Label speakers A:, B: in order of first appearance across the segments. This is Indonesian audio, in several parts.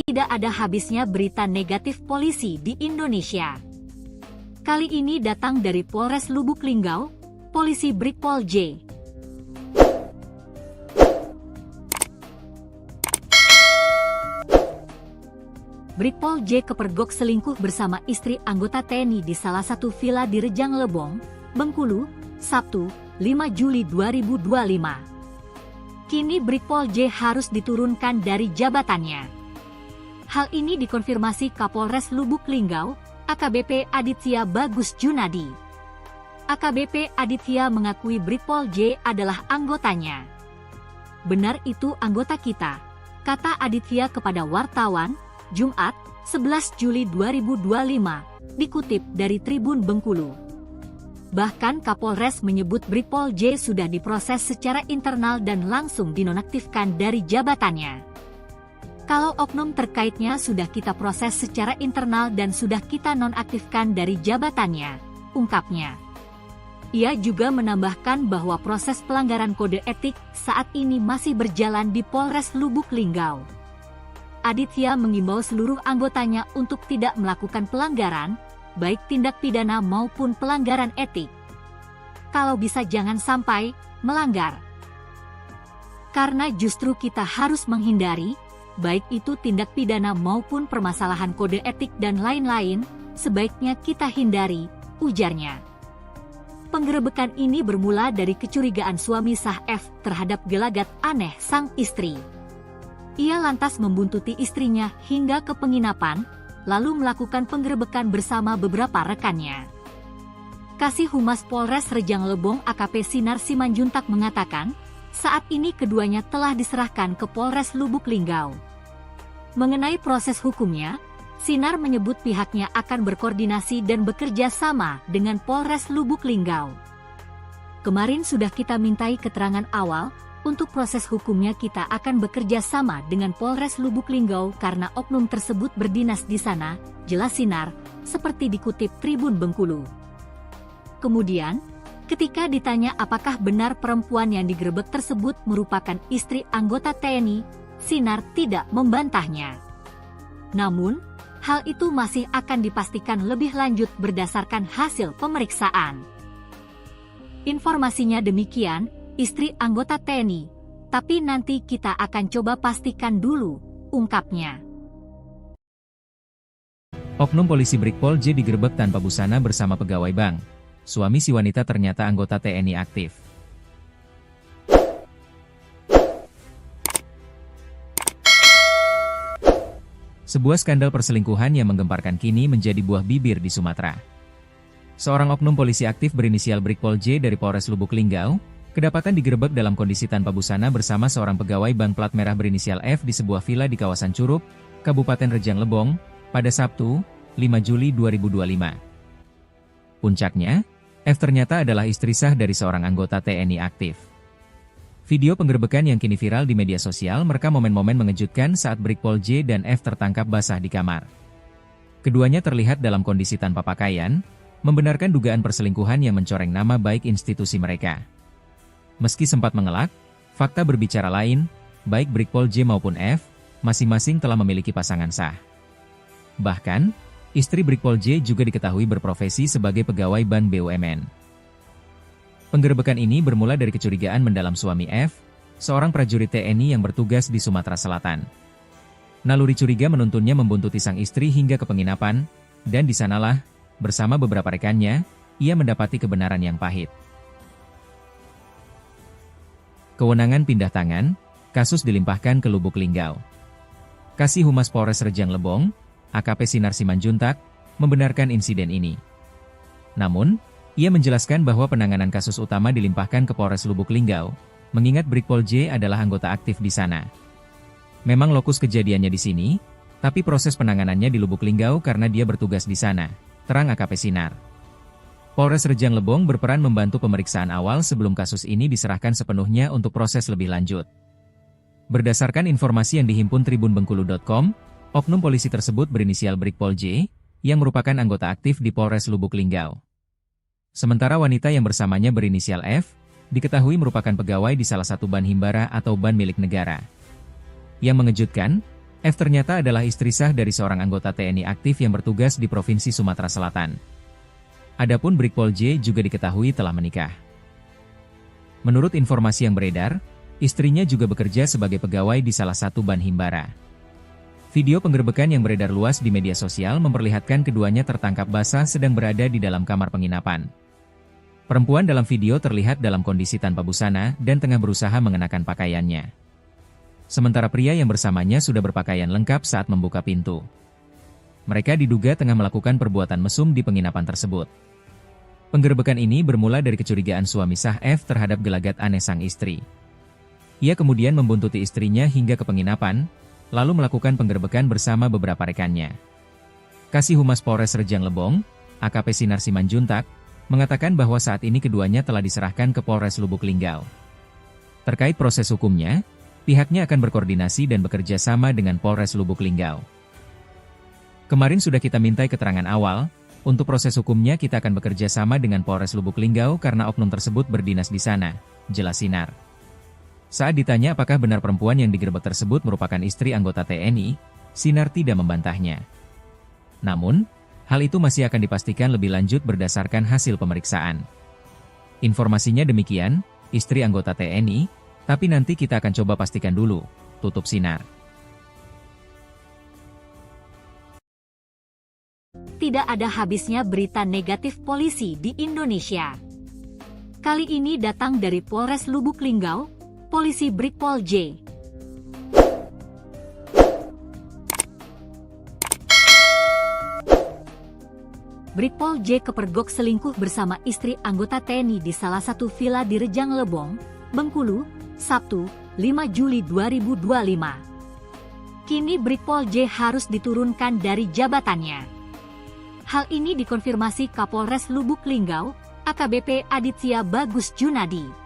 A: Tidak ada habisnya berita negatif polisi di Indonesia. Kali ini datang dari Polres Lubuk Linggau, Polisi Brigpol J. Brigpol J kepergok selingkuh bersama istri anggota TNI di salah satu villa di Rejang Lebong, Bengkulu, Sabtu, 5 Juli 2025. Kini Brigpol J harus diturunkan dari jabatannya. Hal ini dikonfirmasi Kapolres Lubuk Linggau, AKBP Aditya Bagus Junadi. AKBP Aditya mengakui Brigpol J adalah anggotanya. "Benar itu anggota kita," kata Aditya kepada wartawan, Jumat, 11 Juli 2025, dikutip dari Tribun Bengkulu. Bahkan Kapolres menyebut Brigpol J sudah diproses secara internal dan langsung dinonaktifkan dari jabatannya. "Kalau oknum terkaitnya sudah kita proses secara internal dan sudah kita nonaktifkan dari jabatannya," ungkapnya. Ia juga menambahkan bahwa proses pelanggaran kode etik saat ini masih berjalan di Polres Lubuk Linggau. Aditya mengimbau seluruh anggotanya untuk tidak melakukan pelanggaran, baik tindak pidana maupun pelanggaran etik. Kalau bisa jangan sampai melanggar. Karena justru kita harus menghindari, baik itu tindak pidana maupun permasalahan kode etik dan lain-lain, sebaiknya kita hindari, ujarnya. Penggerebekan ini bermula dari kecurigaan suami sah F terhadap gelagat aneh sang istri. Ia lantas membuntuti istrinya hingga ke penginapan, lalu melakukan penggerebekan bersama beberapa rekannya. Kasih Humas Polres Rejang Lebong AKP Sinar Simanjuntak mengatakan, saat ini keduanya telah diserahkan ke Polres Lubuk Linggau. Mengenai proses hukumnya, Sinar menyebut pihaknya akan berkoordinasi dan bekerja sama dengan Polres Lubuk Linggau. "Kemarin sudah kita mintai keterangan awal, untuk proses hukumnya kita akan bekerja sama dengan Polres Lubuk Linggau karena oknum tersebut berdinas di sana," jelas Sinar, seperti dikutip Tribun Bengkulu. Kemudian, ketika ditanya apakah benar perempuan yang digerebek tersebut merupakan istri anggota TNI, Sinar tidak membantahnya. Namun, hal itu masih akan dipastikan lebih lanjut berdasarkan hasil pemeriksaan. Informasinya demikian, istri anggota TNI, tapi nanti kita akan coba pastikan dulu, ungkapnya.
B: Oknum polisi Brigpol J digerebek tanpa busana bersama pegawai bank. Suami si wanita ternyata anggota TNI aktif. Sebuah skandal perselingkuhan yang menggemparkan kini menjadi buah bibir di Sumatera. Seorang oknum polisi aktif berinisial Brigpol J dari Polres Lubuk Linggau, kedapatan digerebek dalam kondisi tanpa busana bersama seorang pegawai bank plat merah berinisial F di sebuah villa di kawasan Curup, Kabupaten Rejang Lebong, pada Sabtu, 5 Juli 2025. Puncaknya, F ternyata adalah istri sah dari seorang anggota TNI aktif. Video penggerebekan yang kini viral di media sosial merekam momen-momen mengejutkan saat Brigpol J dan F tertangkap basah di kamar. Keduanya terlihat dalam kondisi tanpa pakaian, membenarkan dugaan perselingkuhan yang mencoreng nama baik institusi mereka. Meski sempat mengelak, fakta berbicara lain, baik Brigpol J maupun F, masing-masing telah memiliki pasangan sah. Bahkan, istri Brigpol J juga diketahui berprofesi sebagai pegawai bank BUMN. Penggerebekan ini bermula dari kecurigaan mendalam suami F, seorang prajurit TNI yang bertugas di Sumatera Selatan. Naluri curiga menuntunnya membuntuti sang istri hingga ke penginapan, dan di sanalah, bersama beberapa rekannya, ia mendapati kebenaran yang pahit. Kewenangan pindah tangan, kasus dilimpahkan ke Lubuk Linggau. Kasih Humas Polres Rejang Lebong, AKP Sinar Simanjuntak, membenarkan insiden ini. Namun, ia menjelaskan bahwa penanganan kasus utama dilimpahkan ke Polres Lubuk Linggau, mengingat Brigpol J adalah anggota aktif di sana. Memang lokus kejadiannya di sini, tapi proses penanganannya di Lubuk Linggau karena dia bertugas di sana, terang AKP Sinar. Polres Rejang Lebong berperan membantu pemeriksaan awal sebelum kasus ini diserahkan sepenuhnya untuk proses lebih lanjut. Berdasarkan informasi yang dihimpun tribunbengkulu.com, oknum polisi tersebut berinisial Brigpol J, yang merupakan anggota aktif di Polres Lubuk Linggau. Sementara wanita yang bersamanya berinisial F, diketahui merupakan pegawai di salah satu ban himbara atau ban milik negara. Yang mengejutkan, F ternyata adalah istri sah dari seorang anggota TNI aktif yang bertugas di Provinsi Sumatera Selatan. Adapun Brigpol J juga diketahui telah menikah. Menurut informasi yang beredar, istrinya juga bekerja sebagai pegawai di salah satu ban himbara. Video penggerebekan yang beredar luas di media sosial memperlihatkan keduanya tertangkap basah sedang berada di dalam kamar penginapan. Perempuan dalam video terlihat dalam kondisi tanpa busana dan tengah berusaha mengenakan pakaiannya. Sementara pria yang bersamanya sudah berpakaian lengkap saat membuka pintu. Mereka diduga tengah melakukan perbuatan mesum di penginapan tersebut. Penggerebekan ini bermula dari kecurigaan suami sah F terhadap gelagat aneh sang istri. Ia kemudian membuntuti istrinya hingga ke penginapan, lalu melakukan penggerebekan bersama beberapa rekannya. Kasih Humas Polres Rejang Lebong, AKP Sinar Simanjuntak, mengatakan bahwa saat ini keduanya telah diserahkan ke Polres Lubuk Linggau. Terkait proses hukumnya, pihaknya akan berkoordinasi dan bekerja sama dengan Polres Lubuk Linggau. Kemarin sudah kita mintai keterangan awal, untuk proses hukumnya kita akan bekerja sama dengan Polres Lubuk Linggau karena oknum tersebut berdinas di sana, jelas Sinar. Saat ditanya apakah benar perempuan yang digerebek tersebut merupakan istri anggota TNI, Sinar tidak membantahnya. Namun, hal itu masih akan dipastikan lebih lanjut berdasarkan hasil pemeriksaan. Informasinya demikian, istri anggota TNI, tapi nanti kita akan coba pastikan dulu, tutup Sinar.
A: Tidak ada habisnya berita negatif polisi di Indonesia. Kali ini datang dari Polres Lubuk Linggau, Polisi Brigpol J. Brigpol J kepergok selingkuh bersama istri anggota TNI di salah satu villa di Rejang Lebong, Bengkulu, Sabtu, 5 Juli 2025. Kini Brigpol J harus diturunkan dari jabatannya. Hal ini dikonfirmasi Kapolres Lubuk Linggau, AKBP Aditya Bagus Junadi.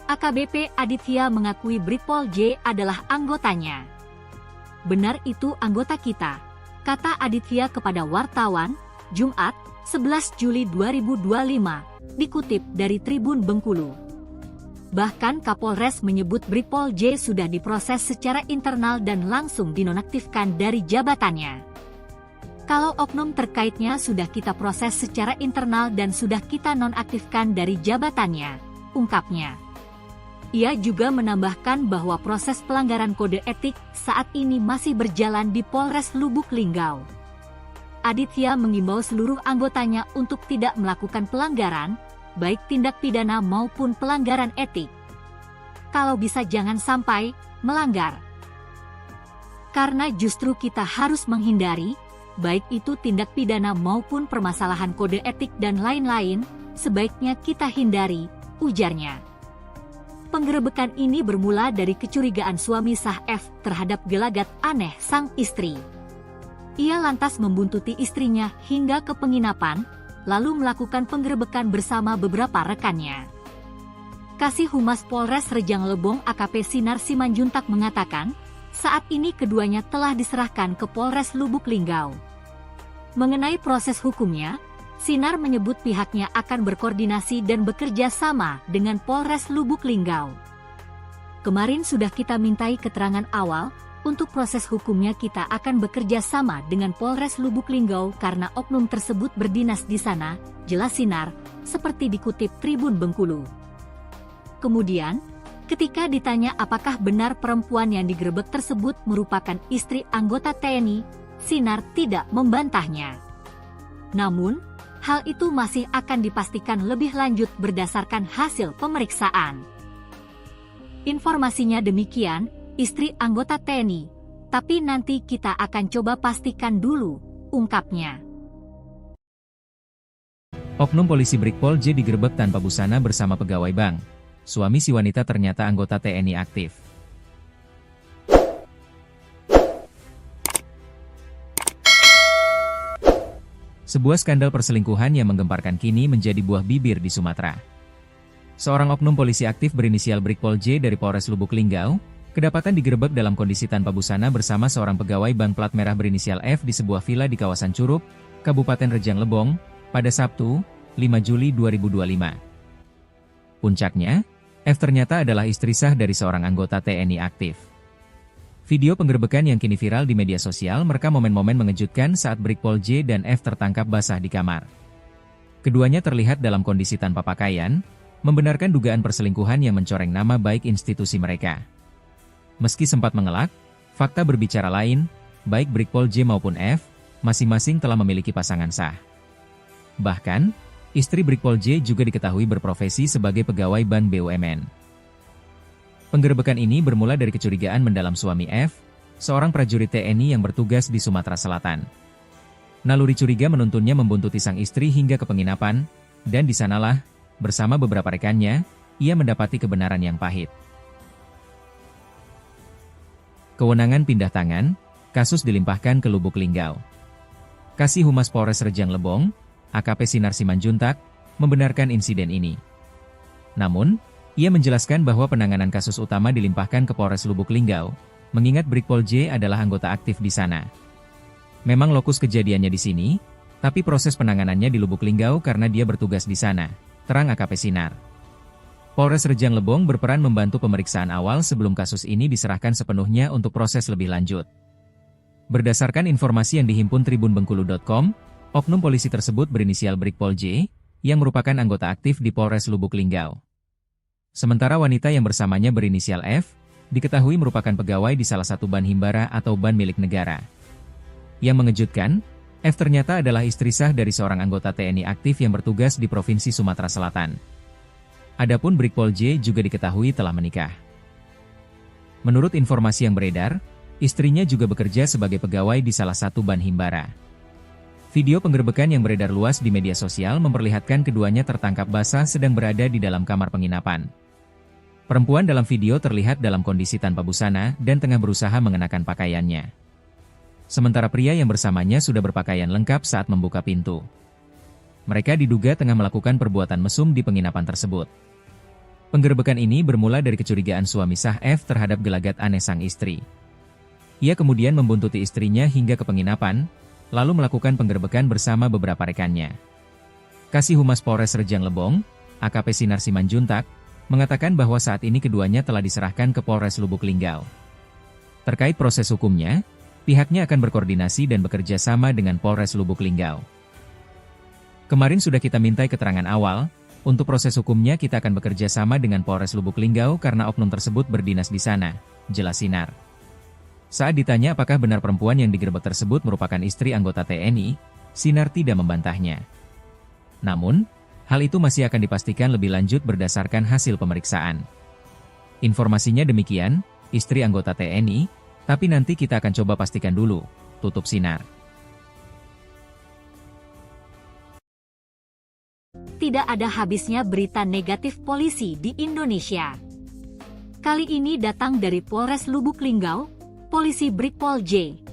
A: AKBP Aditya mengakui Brigpol J adalah anggotanya. Benar itu anggota kita, kata Aditya kepada wartawan, Jumat, 11 Juli 2025, dikutip dari Tribun Bengkulu. Bahkan Kapolres menyebut Brigpol J sudah diproses secara internal dan langsung dinonaktifkan dari jabatannya. Kalau oknum terkaitnya sudah kita proses secara internal dan sudah kita nonaktifkan dari jabatannya, ungkapnya. Ia juga menambahkan bahwa proses pelanggaran kode etik saat ini masih berjalan di Polres Lubuk Linggau. Aditya mengimbau seluruh anggotanya untuk tidak melakukan pelanggaran, baik tindak pidana maupun pelanggaran etik. Kalau bisa jangan sampai melanggar. Karena justru kita harus menghindari, baik itu tindak pidana maupun permasalahan kode etik dan lain-lain, sebaiknya kita hindari, ujarnya. Penggerebekan ini bermula dari kecurigaan suami sah F terhadap gelagat aneh sang istri. Ia lantas membuntuti istrinya hingga ke penginapan, lalu melakukan penggerebekan bersama beberapa rekannya. Kasih Humas Polres Rejang Lebong AKP Sinar Simanjuntak mengatakan, saat ini keduanya telah diserahkan ke Polres Lubuk Linggau. Mengenai proses hukumnya, Sinar menyebut pihaknya akan berkoordinasi dan bekerja sama dengan Polres Lubuk Linggau. Kemarin sudah kita mintai keterangan awal, untuk proses hukumnya kita akan bekerja sama dengan Polres Lubuk Linggau karena oknum tersebut berdinas di sana, jelas Sinar, seperti dikutip Tribun Bengkulu. Kemudian, ketika ditanya apakah benar perempuan yang digerebek tersebut merupakan istri anggota TNI, Sinar tidak membantahnya. Namun, hal itu masih akan dipastikan lebih lanjut berdasarkan hasil pemeriksaan. Informasinya demikian, istri anggota TNI, tapi nanti kita akan coba pastikan dulu, ungkapnya.
B: Oknum polisi Brigpol J digerebek tanpa busana bersama pegawai bank. Suami si wanita ternyata anggota TNI aktif. Sebuah skandal perselingkuhan yang menggemparkan kini menjadi buah bibir di Sumatera. Seorang oknum polisi aktif berinisial Brigpol J dari Polres Lubuk Linggau, kedapatan digerebek dalam kondisi tanpa busana bersama seorang pegawai bank plat merah berinisial F di sebuah villa di kawasan Curup, Kabupaten Rejang Lebong, pada Sabtu, 5 Juli 2025. Puncaknya, F ternyata adalah istri sah dari seorang anggota TNI aktif. Video penggerebekan yang kini viral di media sosial merekam momen-momen mengejutkan saat Brigpol J dan F tertangkap basah di kamar. Keduanya terlihat dalam kondisi tanpa pakaian, membenarkan dugaan perselingkuhan yang mencoreng nama baik institusi mereka. Meski sempat mengelak, fakta berbicara lain, baik Brigpol J maupun F, masing-masing telah memiliki pasangan sah. Bahkan, istri Brigpol J juga diketahui berprofesi sebagai pegawai Ban BUMN. Penggerebekan ini bermula dari kecurigaan mendalam suami F, seorang prajurit TNI yang bertugas di Sumatera Selatan. Naluri curiga menuntunnya membuntuti sang istri hingga ke penginapan, dan di sanalah, bersama beberapa rekannya, ia mendapati kebenaran yang pahit. Kewenangan pindah tangan, kasus dilimpahkan ke Lubuk Linggau. Kasih Humas Polres Rejang Lebong, AKP Sinar Simanjuntak, membenarkan insiden ini. Namun, ia menjelaskan bahwa penanganan kasus utama dilimpahkan ke Polres Lubuk Linggau, mengingat Brigpol J adalah anggota aktif di sana. Memang lokus kejadiannya di sini, tapi proses penanganannya di Lubuk Linggau karena dia bertugas di sana, terang AKP Sinar. Polres Rejang Lebong berperan membantu pemeriksaan awal sebelum kasus ini diserahkan sepenuhnya untuk proses lebih lanjut. Berdasarkan informasi yang dihimpun tribunbengkulu.com, oknum polisi tersebut berinisial Brigpol J, yang merupakan anggota aktif di Polres Lubuk Linggau. Sementara wanita yang bersamanya berinisial F, diketahui merupakan pegawai di salah satu ban himbara atau ban milik negara. Yang mengejutkan, F ternyata adalah istri sah dari seorang anggota TNI aktif yang bertugas di Provinsi Sumatera Selatan. Adapun Brigpol J juga diketahui telah menikah. Menurut informasi yang beredar, istrinya juga bekerja sebagai pegawai di salah satu ban himbara. Video penggerebekan yang beredar luas di media sosial memperlihatkan keduanya tertangkap basah sedang berada di dalam kamar penginapan. Perempuan dalam video terlihat dalam kondisi tanpa busana dan tengah berusaha mengenakan pakaiannya. Sementara pria yang bersamanya sudah berpakaian lengkap saat membuka pintu. Mereka diduga tengah melakukan perbuatan mesum di penginapan tersebut. Penggerebekan ini bermula dari kecurigaan suami sah F terhadap gelagat aneh sang istri. Ia kemudian membuntuti istrinya hingga ke penginapan, lalu melakukan penggerebekan bersama beberapa rekannya. Kasih Humas Polres Rejang Lebong, AKP Sinar Simanjuntak, mengatakan bahwa saat ini keduanya telah diserahkan ke Polres Lubuk Linggau. Terkait proses hukumnya, pihaknya akan berkoordinasi dan bekerja sama dengan Polres Lubuk Linggau. Kemarin sudah kita mintai keterangan awal, untuk proses hukumnya kita akan bekerja sama dengan Polres Lubuk Linggau karena oknum tersebut berdinas di sana, jelas Sinar. Saat ditanya apakah benar perempuan yang digerebek tersebut merupakan istri anggota TNI, Sinar tidak membantahnya. Namun, hal itu masih akan dipastikan lebih lanjut berdasarkan hasil pemeriksaan. Informasinya demikian, istri anggota TNI, tapi nanti kita akan coba pastikan dulu, tutup Sinar.
A: Tidak ada habisnya berita negatif polisi di Indonesia. Kali ini datang dari Polres Lubuk Linggau, Polisi Brigpol J.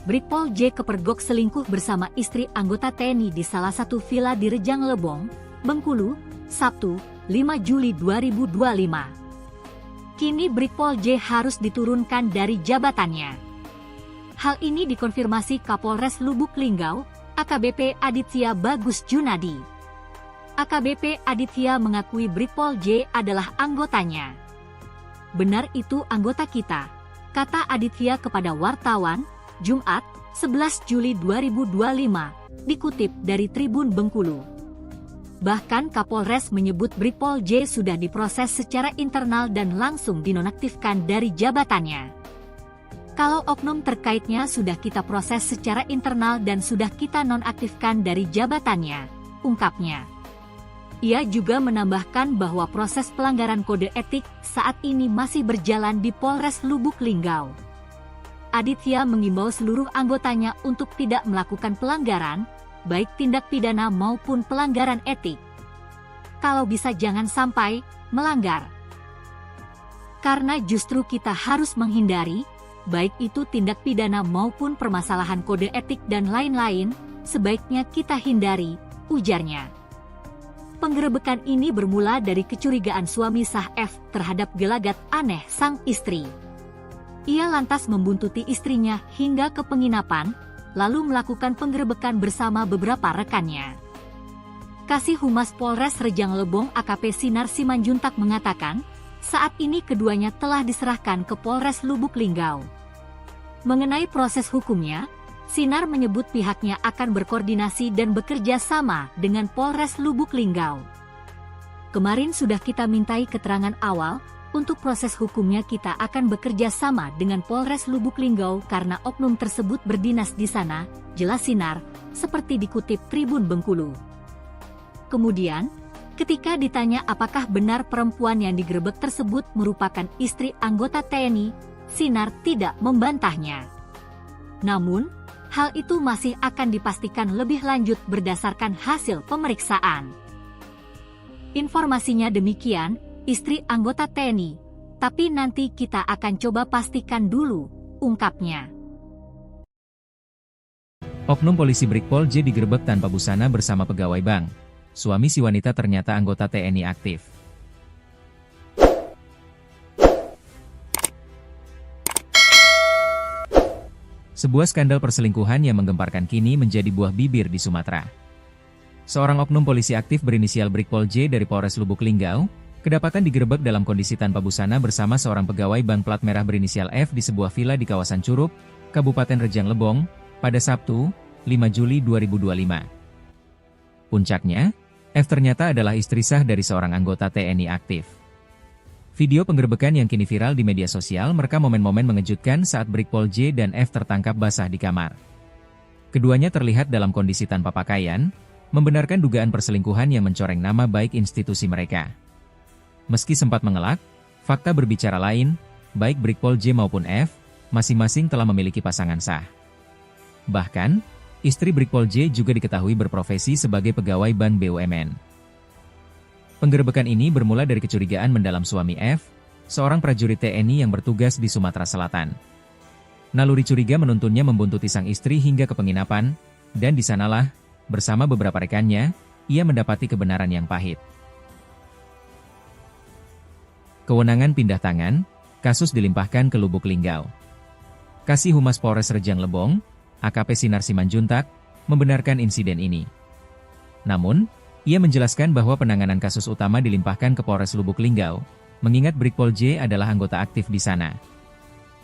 A: Brigpol J kepergok selingkuh bersama istri anggota TNI di salah satu villa di Rejang Lebong, Bengkulu, Sabtu, 5 Juli 2025. Kini Brigpol J harus diturunkan dari jabatannya. Hal ini dikonfirmasi Kapolres Lubuk Linggau, AKBP Aditya Bagus Junadi. AKBP Aditya mengakui Brigpol J adalah anggotanya. Benar itu anggota kita, kata Aditya kepada wartawan, Jumat, 11 Juli 2025, dikutip dari Tribun Bengkulu. Bahkan Kapolres menyebut Brigpol J sudah diproses secara internal dan langsung dinonaktifkan dari jabatannya. Kalau oknum terkaitnya sudah kita proses secara internal dan sudah kita nonaktifkan dari jabatannya, ungkapnya. Ia juga menambahkan bahwa proses pelanggaran kode etik saat ini masih berjalan di Polres Lubuk Linggau. Aditya mengimbau seluruh anggotanya untuk tidak melakukan pelanggaran, baik tindak pidana maupun pelanggaran etik. Kalau bisa jangan sampai melanggar. Karena justru kita harus menghindari, baik itu tindak pidana maupun permasalahan kode etik dan lain-lain, sebaiknya kita hindari, ujarnya. Penggerebekan ini bermula dari kecurigaan suami sah F terhadap gelagat aneh sang istri. Ia lantas membuntuti istrinya hingga ke penginapan, lalu melakukan penggerebekan bersama beberapa rekannya. Kasih Humas Polres Rejang Lebong AKP Sinar Simanjuntak mengatakan, saat ini keduanya telah diserahkan ke Polres Lubuk Linggau. Mengenai proses hukumnya, Sinar menyebut pihaknya akan berkoordinasi dan bekerja sama dengan Polres Lubuk Linggau. Kemarin sudah kita mintai keterangan awal, untuk proses hukumnya kita akan bekerja sama dengan Polres Lubuk Linggau karena oknum tersebut berdinas di sana, jelas Sinar, seperti dikutip Tribun Bengkulu. Kemudian, ketika ditanya apakah benar perempuan yang digerebek tersebut merupakan istri anggota TNI, Sinar tidak membantahnya. Namun, hal itu masih akan dipastikan lebih lanjut berdasarkan hasil pemeriksaan. Informasinya demikian, istri anggota TNI, tapi nanti kita akan coba pastikan dulu, ungkapnya.
B: Oknum polisi Brigpol J digerebek tanpa busana bersama pegawai bank. Suami si wanita ternyata anggota TNI aktif. Sebuah skandal perselingkuhan yang menggemparkan kini menjadi buah bibir di Sumatera. Seorang oknum polisi aktif berinisial Brigpol J dari Polres Lubuk Linggau, kedapatan digerebek dalam kondisi tanpa busana bersama seorang pegawai bank plat merah berinisial F di sebuah villa di kawasan Curup, Kabupaten Rejang Lebong, pada Sabtu, 5 Juli 2025. Puncaknya, F ternyata adalah istri sah dari seorang anggota TNI aktif. Video penggerebekan yang kini viral di media sosial merekam momen-momen mengejutkan saat Brigpol J dan F tertangkap basah di kamar. Keduanya terlihat dalam kondisi tanpa pakaian, membenarkan dugaan perselingkuhan yang mencoreng nama baik institusi mereka. Meski sempat mengelak, fakta berbicara lain, baik Brigpol J maupun F, masing-masing telah memiliki pasangan sah. Bahkan, istri Brigpol J juga diketahui berprofesi sebagai pegawai bank BUMN. Penggerebekan ini bermula dari kecurigaan mendalam suami F, seorang prajurit TNI yang bertugas di Sumatera Selatan. Naluri curiga menuntunnya membuntuti sang istri hingga ke penginapan, dan di sanalah, bersama beberapa rekannya, ia mendapati kebenaran yang pahit. Kewenangan pindah tangan, kasus dilimpahkan ke Lubuk Linggau. Kasih Humas Polres Rejang Lebong, AKP Sinar Simanjuntak, membenarkan insiden ini. Namun, ia menjelaskan bahwa penanganan kasus utama dilimpahkan ke Polres Lubuk Linggau, mengingat Brigpol J adalah anggota aktif di sana.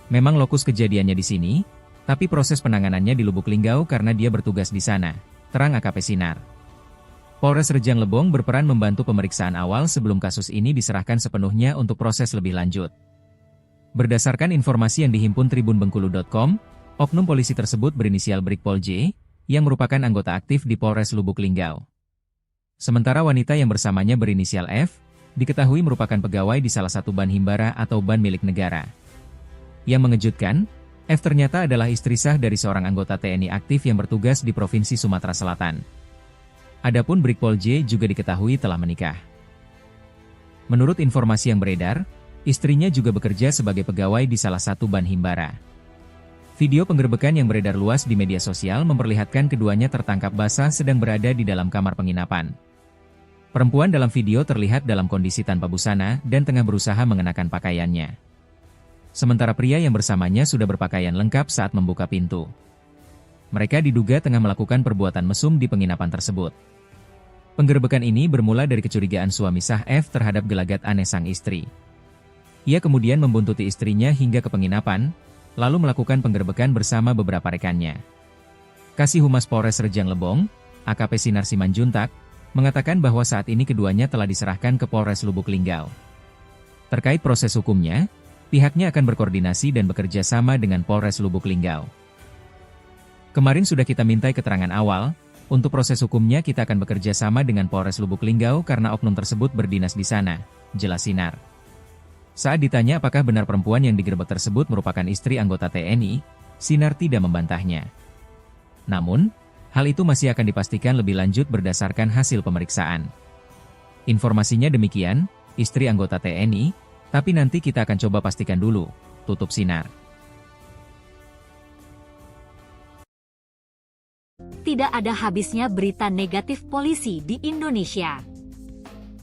B: Memang lokus kejadiannya di sini, tapi proses penanganannya di Lubuk Linggau karena dia bertugas di sana, terang AKP Sinar. Polres Rejang Lebong berperan membantu pemeriksaan awal sebelum kasus ini diserahkan sepenuhnya untuk proses lebih lanjut. Berdasarkan informasi yang dihimpun tribunbengkulu.com, oknum polisi tersebut berinisial Brigpol J, yang merupakan anggota aktif di Polres Lubuk Linggau. Sementara wanita yang bersamanya berinisial F, diketahui merupakan pegawai di salah satu ban himbara atau ban milik negara. Yang mengejutkan, F ternyata adalah istri sah dari seorang anggota TNI aktif yang bertugas di Provinsi Sumatera Selatan. Adapun Brigpol J juga diketahui telah menikah. Menurut informasi yang beredar, istrinya juga bekerja sebagai pegawai di salah satu ban himbara. Video penggerebekan yang beredar luas di media sosial memperlihatkan keduanya tertangkap basah sedang berada di dalam kamar penginapan. Perempuan dalam video terlihat dalam kondisi tanpa busana dan tengah berusaha mengenakan pakaiannya. Sementara pria yang bersamanya sudah berpakaian lengkap saat membuka pintu. Mereka diduga tengah melakukan perbuatan mesum di penginapan tersebut. Penggerebekan ini bermula dari kecurigaan suami sah F terhadap gelagat aneh sang istri. Ia kemudian membuntuti istrinya hingga ke penginapan, lalu melakukan penggerebekan bersama beberapa rekannya. Kasih Humas Polres Rejang Lebong, AKP Sinar Simanjuntak, mengatakan bahwa saat ini keduanya telah diserahkan ke Polres Lubuk Linggau. Terkait proses hukumnya, pihaknya akan berkoordinasi dan bekerja sama dengan Polres Lubuk Linggau. Kemarin sudah kita mintai keterangan awal, untuk proses hukumnya kita akan bekerja sama dengan Polres Lubuk Linggau karena oknum tersebut berdinas di sana, jelas Sinar. Saat ditanya apakah benar perempuan yang digerebek tersebut merupakan istri anggota TNI, Sinar tidak membantahnya. Namun, hal itu masih akan dipastikan lebih lanjut berdasarkan hasil pemeriksaan. Informasinya demikian, istri anggota TNI, tapi nanti kita akan coba pastikan dulu, tutup Sinar.
A: Tidak ada habisnya berita negatif polisi di Indonesia.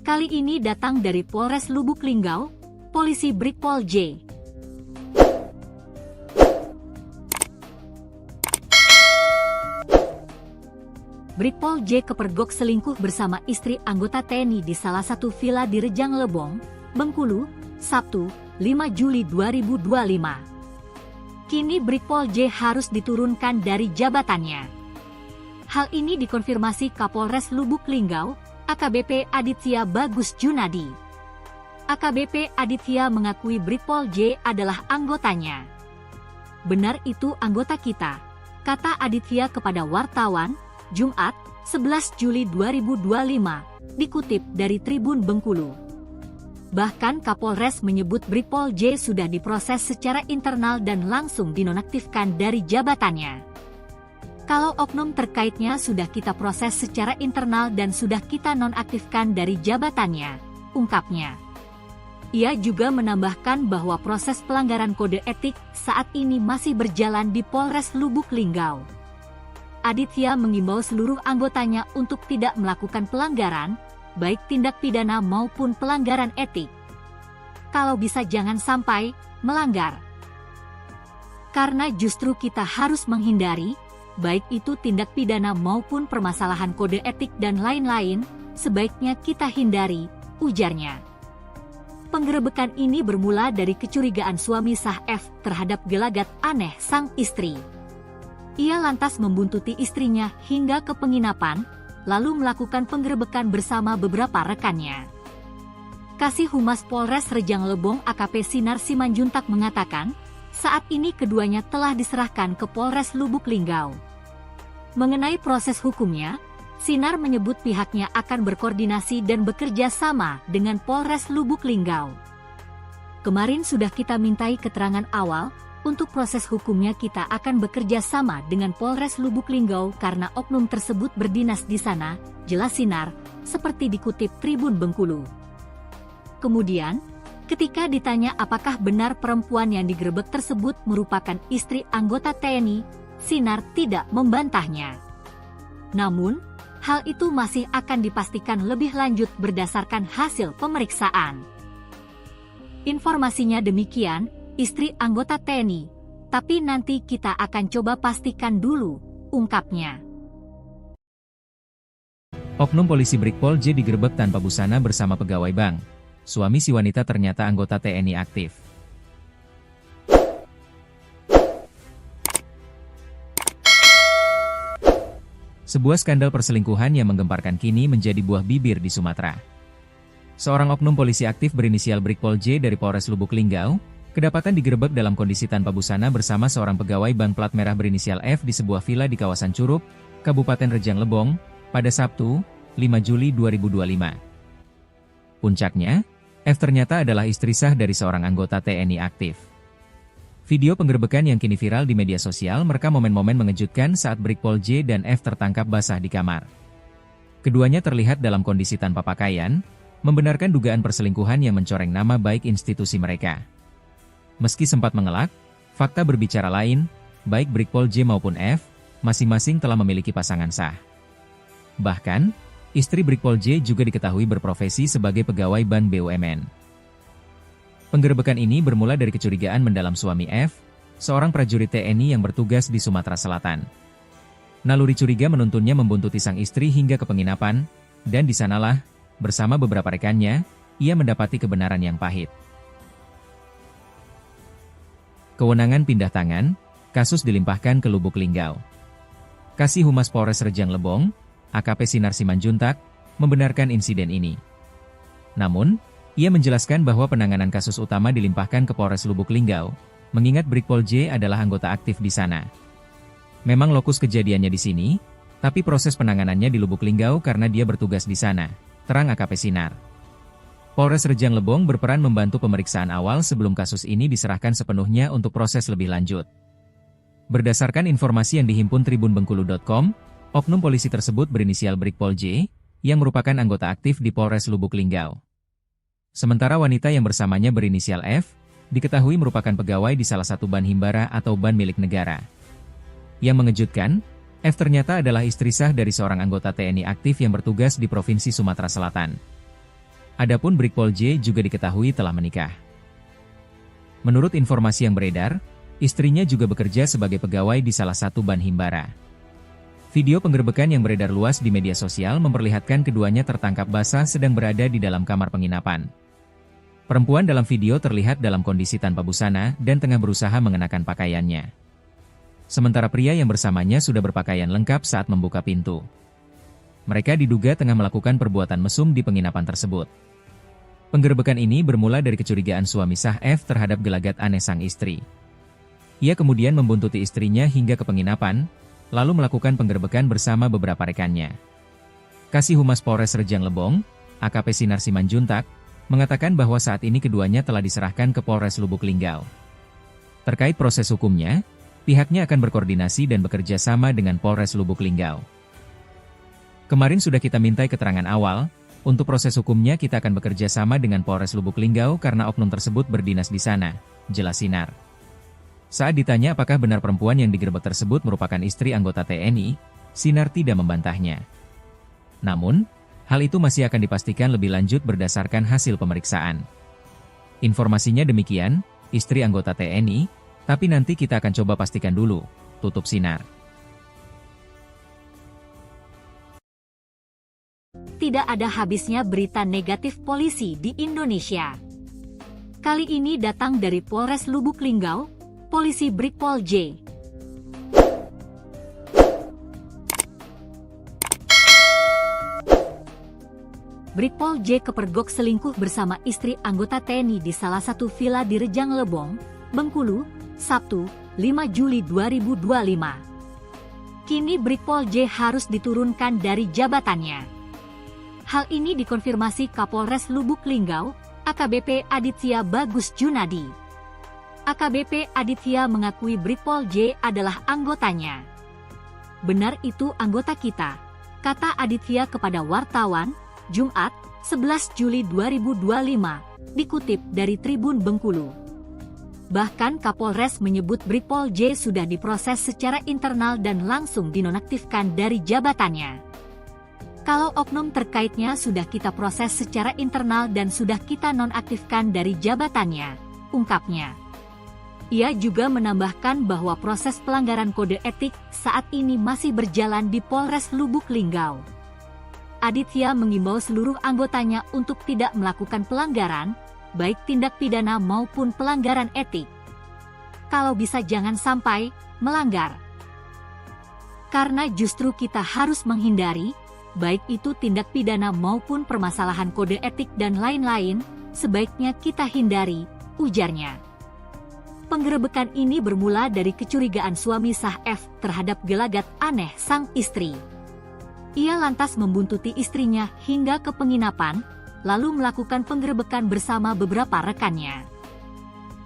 A: Kali ini datang dari Polres Lubuk Linggau, Polisi Brigpol J. Brigpol J kepergok selingkuh bersama istri anggota TNI di salah satu villa di Rejang Lebong, Bengkulu, Sabtu, 5 Juli 2025. Kini Brigpol J harus diturunkan dari jabatannya. Hal ini dikonfirmasi Kapolres Lubuk Linggau, AKBP Aditya Bagus Junadi. AKBP Aditya mengakui Brigpol J adalah anggotanya. "Benar itu anggota kita," kata Aditya kepada wartawan, Jumat, 11 Juli 2025, dikutip dari Tribun Bengkulu. Bahkan Kapolres menyebut Brigpol J sudah diproses secara internal dan langsung dinonaktifkan dari jabatannya. "Kalau oknum terkaitnya sudah kita proses secara internal dan sudah kita nonaktifkan dari jabatannya," ungkapnya. Ia juga menambahkan bahwa proses pelanggaran kode etik saat ini masih berjalan di Polres Lubuk Linggau. Aditya mengimbau seluruh anggotanya untuk tidak melakukan pelanggaran, baik tindak pidana maupun pelanggaran etik. Kalau bisa jangan sampai melanggar. Karena justru kita harus menghindari, baik itu tindak pidana maupun permasalahan kode etik dan lain-lain, sebaiknya kita hindari, ujarnya. Penggerebekan ini bermula dari kecurigaan suami sah F terhadap gelagat aneh sang istri. Ia lantas membuntuti istrinya hingga ke penginapan, lalu melakukan penggerebekan bersama beberapa rekannya. Kasih Humas Polres Rejang Lebong AKP Sinar Simanjuntak mengatakan, saat ini keduanya telah diserahkan ke Polres Lubuk Linggau. Mengenai proses hukumnya, Sinar menyebut pihaknya akan berkoordinasi dan bekerja sama dengan Polres Lubuk Linggau. "Kemarin sudah kita mintai keterangan awal. Untuk proses hukumnya kita akan bekerja sama dengan Polres Lubuk Linggau karena oknum tersebut berdinas di sana," jelas Sinar, seperti dikutip Tribun Bengkulu. Kemudian, ketika ditanya apakah benar perempuan yang digerebek tersebut merupakan istri anggota TNI, Sinar tidak membantahnya. Namun, hal itu masih akan dipastikan lebih lanjut berdasarkan hasil pemeriksaan. Informasinya demikian, istri anggota TNI, tapi nanti kita akan coba pastikan dulu, ungkapnya.
B: Oknum polisi Brigpol J digerebek tanpa busana bersama pegawai bank. Suami si wanita ternyata anggota TNI aktif. Sebuah skandal perselingkuhan yang menggemparkan kini menjadi buah bibir di Sumatera. Seorang oknum polisi aktif berinisial Brigpol J dari Polres Lubuk Linggau kedapatan digerebek dalam kondisi tanpa busana bersama seorang pegawai bank plat merah berinisial F di sebuah villa di kawasan Curup, Kabupaten Rejang Lebong, pada Sabtu, 5 Juli 2025. Puncaknya, F ternyata adalah istri sah dari seorang anggota TNI aktif. Video penggerebekan yang kini viral di media sosial merekam momen-momen mengejutkan saat Brigpol J dan F tertangkap basah di kamar. Keduanya terlihat dalam kondisi tanpa pakaian, membenarkan dugaan perselingkuhan yang mencoreng nama baik institusi mereka. Meski sempat mengelak, fakta berbicara lain, baik Brigpol J maupun F, masing-masing telah memiliki pasangan sah. Bahkan, istri Brigpol J juga diketahui berprofesi sebagai pegawai bank BUMN. Penggerebekan ini bermula dari kecurigaan mendalam suami F, seorang prajurit TNI yang bertugas di Sumatera Selatan. Naluri curiga menuntunnya membuntuti sang istri hingga ke penginapan, dan di sanalah, bersama beberapa rekannya, ia mendapati kebenaran yang pahit. Kewenangan pindah tangan, kasus dilimpahkan ke Lubuk Linggau. Kasih Humas Polres Rejang Lebong, AKP Sinar Simanjuntak, membenarkan insiden ini. Namun, ia menjelaskan bahwa penanganan kasus utama dilimpahkan ke Polres Lubuk Linggau, mengingat Brigpol J adalah anggota aktif di sana. Memang lokus kejadiannya di sini, tapi proses penanganannya di Lubuk Linggau karena dia bertugas di sana, terang AKP Sinar. Polres Rejang Lebong berperan membantu pemeriksaan awal sebelum kasus ini diserahkan sepenuhnya untuk proses lebih lanjut. Berdasarkan informasi yang dihimpun tribunbengkulu.com, oknum polisi tersebut berinisial Brigpol J, yang merupakan anggota aktif di Polres Lubuk Linggau. Sementara wanita yang bersamanya berinisial F, diketahui merupakan pegawai di salah satu ban himbara atau ban milik negara. Yang mengejutkan, F ternyata adalah istri sah dari seorang anggota TNI aktif yang bertugas di Provinsi Sumatera Selatan. Adapun Brigpol J juga diketahui telah menikah. Menurut informasi yang beredar, istrinya juga bekerja sebagai pegawai di salah satu ban himbara. Video penggerebekan yang beredar luas di media sosial memperlihatkan keduanya tertangkap basah sedang berada di dalam kamar penginapan. Perempuan dalam video terlihat dalam kondisi tanpa busana dan tengah berusaha mengenakan pakaiannya. Sementara pria yang bersamanya sudah berpakaian lengkap saat membuka pintu. Mereka diduga tengah melakukan perbuatan mesum di penginapan tersebut. Penggerebekan ini bermula dari kecurigaan suami sah F terhadap gelagat aneh sang istri. Ia kemudian membuntuti istrinya hingga ke penginapan, lalu melakukan penggerebekan bersama beberapa rekannya. Kasih Humas Polres Rejang Lebong, AKP Sinar Simanjuntak, mengatakan bahwa saat ini keduanya telah diserahkan ke Polres Lubuk Linggau. Terkait proses hukumnya, pihaknya akan berkoordinasi dan bekerja sama dengan Polres Lubuk Linggau. Kemarin sudah kita mintai keterangan awal, untuk proses hukumnya kita akan bekerja sama dengan Polres Lubuk Linggau karena oknum tersebut berdinas di sana, jelas Sinar. Saat ditanya apakah benar perempuan yang digerebek tersebut merupakan istri anggota TNI, Sinar tidak membantahnya. Namun, hal itu masih akan dipastikan lebih lanjut berdasarkan hasil pemeriksaan. Informasinya demikian, istri anggota TNI, tapi nanti kita akan coba pastikan dulu, tutup Sinar.
A: Tidak ada habisnya berita negatif polisi di Indonesia. Kali ini datang dari Polres Lubuk Linggau, Polisi Brigpol J. Brigpol J kepergok selingkuh bersama istri anggota TNI di salah satu villa di Rejang Lebong, Bengkulu, Sabtu, 5 Juli 2025. Kini Brigpol J harus diturunkan dari jabatannya. Hal ini dikonfirmasi Kapolres Lubuk Linggau, AKBP Aditya Bagus Junadi. AKBP Aditya mengakui Brigpol J adalah anggotanya. Benar itu anggota kita, kata Aditya kepada wartawan, Jumat, 11 Juli 2025, dikutip dari Tribun Bengkulu. Bahkan Kapolres menyebut Brigpol J sudah diproses secara internal dan langsung dinonaktifkan dari jabatannya. Kalau oknum terkaitnya sudah kita proses secara internal dan sudah kita nonaktifkan dari jabatannya, ungkapnya. Ia juga menambahkan bahwa proses pelanggaran kode etik saat ini masih berjalan di Polres Lubuk Linggau. Aditya mengimbau seluruh anggotanya untuk tidak melakukan pelanggaran, baik tindak pidana maupun pelanggaran etik. Kalau bisa jangan sampai melanggar. Karena justru kita harus menghindari, baik itu tindak pidana maupun permasalahan kode etik dan lain-lain, sebaiknya kita hindari, ujarnya. Penggerebekan ini bermula dari kecurigaan suami sah F terhadap gelagat aneh sang istri. Ia lantas membuntuti istrinya hingga ke penginapan, lalu melakukan penggerebekan bersama beberapa rekannya.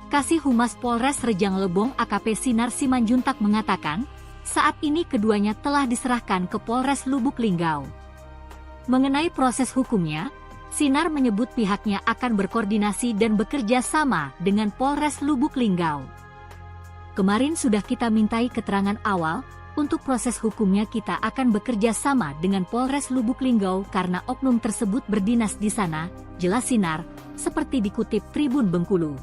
A: Kasih Humas Polres Rejang Lebong AKP Sinar Simanjuntak mengatakan, saat ini keduanya telah diserahkan ke Polres Lubuk Linggau. Mengenai proses hukumnya, Sinar menyebut pihaknya akan berkoordinasi dan bekerja sama dengan Polres Lubuk Linggau. Kemarin sudah kita mintai keterangan awal, untuk proses hukumnya kita akan bekerja sama dengan Polres Lubuk Linggau karena oknum tersebut berdinas di sana, jelas Sinar, seperti dikutip Tribun Bengkulu.